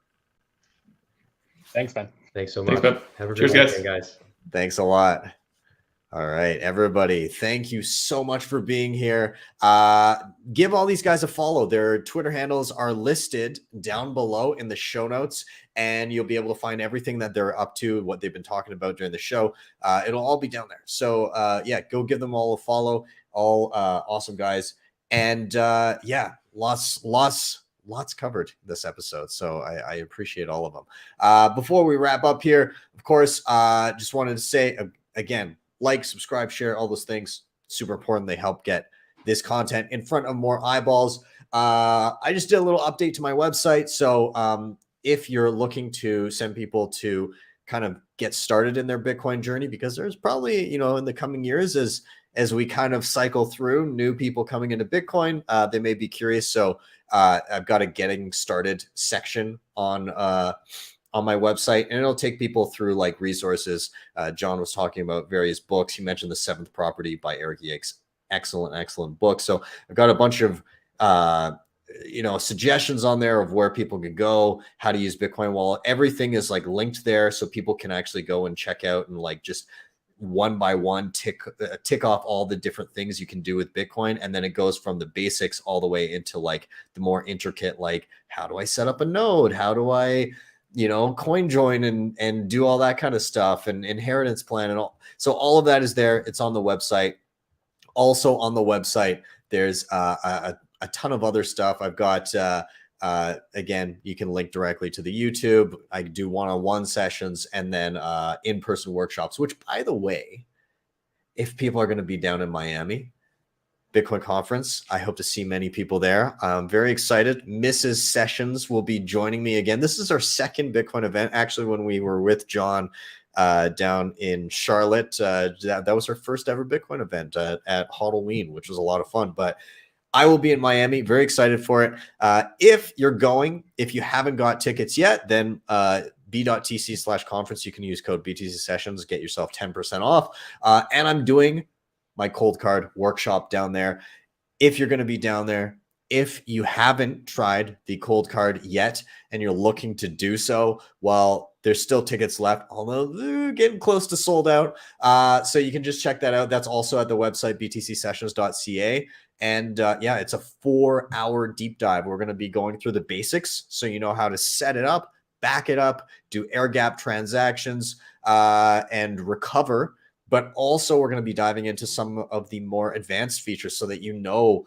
Thanks, Ben. Thanks so much. Thanks, Ben. Have a Cheers, great weekend, guys. Thanks a lot. All right, everybody. Thank you so much for being here. Give all these guys a follow. Their Twitter handles are listed down below in the show notes, and you'll be able to find everything that they're up to, what they've been talking about during the show. It'll all be down there. So go give them all a follow. All awesome guys. And lots covered this episode. So I appreciate all of them. Before we wrap up here, of course, just wanted to say again, like, subscribe, share, all those things. Super important. They help get this content in front of more eyeballs. I just did a little update to my website. So if you're looking to send people to kind of get started in their Bitcoin journey, because there's probably, in the coming years, as we kind of cycle through new people coming into Bitcoin, they may be curious. So I've got a getting started section on my website, and it'll take people through like resources. John was talking about various books. He mentioned The Seventh Property by Eric Yates. Excellent book. So I've got a bunch of suggestions on there of where people can go, how to use Bitcoin Wallet. Everything is like linked there, so people can actually go and check out and like just one by one tick off all the different things you can do with Bitcoin. And then it goes from the basics all the way into like the more intricate, like how do I set up a node? How do I coin join and do all that kind of stuff, and inheritance plan and all. So all of that is there. It's on the website. Also on the website, there's a ton of other stuff. I've got, again, you can link directly to the YouTube. I do one-on-one sessions and then in-person workshops, which, by the way, if people are going to be down in Miami, Bitcoin conference, I hope to see many people there. I'm very excited. Mrs. Sessions will be joining me again. This is our second Bitcoin event. Actually, when we were with John down in Charlotte, that was our first ever Bitcoin event at HodlHodl, which was a lot of fun. But I will be in Miami. Very excited for it. If you're going, if you haven't got tickets yet, then b.tc/conference, you can use code BTC Sessions, get yourself 10% off. And I'm doing my Coldcard workshop down there. If you're going to be down there, if you haven't tried the Coldcard yet and you're looking to do so, well, there's still tickets left, although they're getting close to sold out. So you can just check that out. That's also at the website, btcsessions.ca. And it's a 4-hour deep dive. We're going to be going through the basics, so you know how to set it up, back it up, do air gap transactions, and recover. But also we're going to be diving into some of the more advanced features so that you know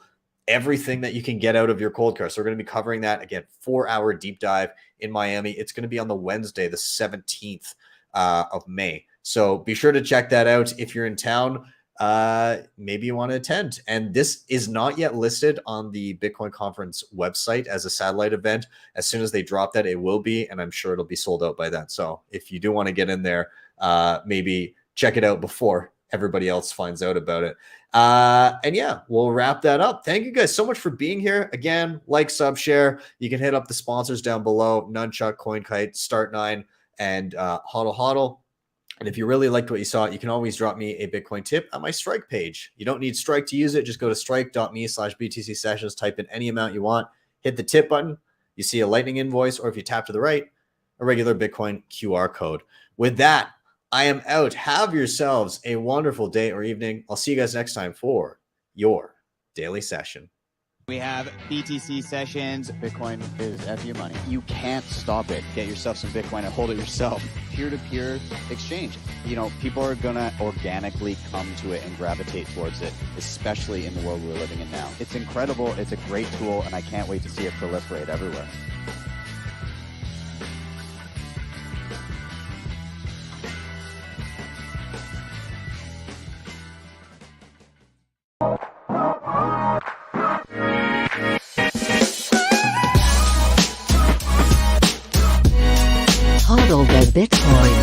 everything that you can get out of your Coldcard. So we're going to be covering that again, 4-hour deep dive in Miami. It's going to be on the Wednesday, the 17th of May. So be sure to check that out. If you're in town, maybe you want to attend. And this is not yet listed on the Bitcoin conference website as a satellite event. As soon as they drop that, it will be, and I'm sure it'll be sold out by then. So if you do want to get in there, maybe check it out before everybody else finds out about it. And yeah, we'll wrap that up. Thank you guys so much for being here. Again, like, sub, share. You can hit up the sponsors down below: Nunchuk, CoinKite, Start9, and HodlHodl. And if you really liked what you saw, you can always drop me a Bitcoin tip on my Strike page. You don't need Strike to use it. Just go to strike.me/BTC sessions, type in any amount you want, hit the tip button. You see a Lightning invoice, or if you tap to the right, a regular Bitcoin QR code. With that, I am out. Have yourselves a wonderful day or evening. I'll see you guys next time for your daily session. We have BTC sessions. Bitcoin is FU money. You can't stop it. Get yourself some Bitcoin and hold it yourself. Peer-to-peer exchange. You know, people are going to organically come to it and gravitate towards it, especially in the world we're living in now. It's incredible. It's a great tool, and I can't wait to see it proliferate everywhere. HodlHodl the Bitcoin.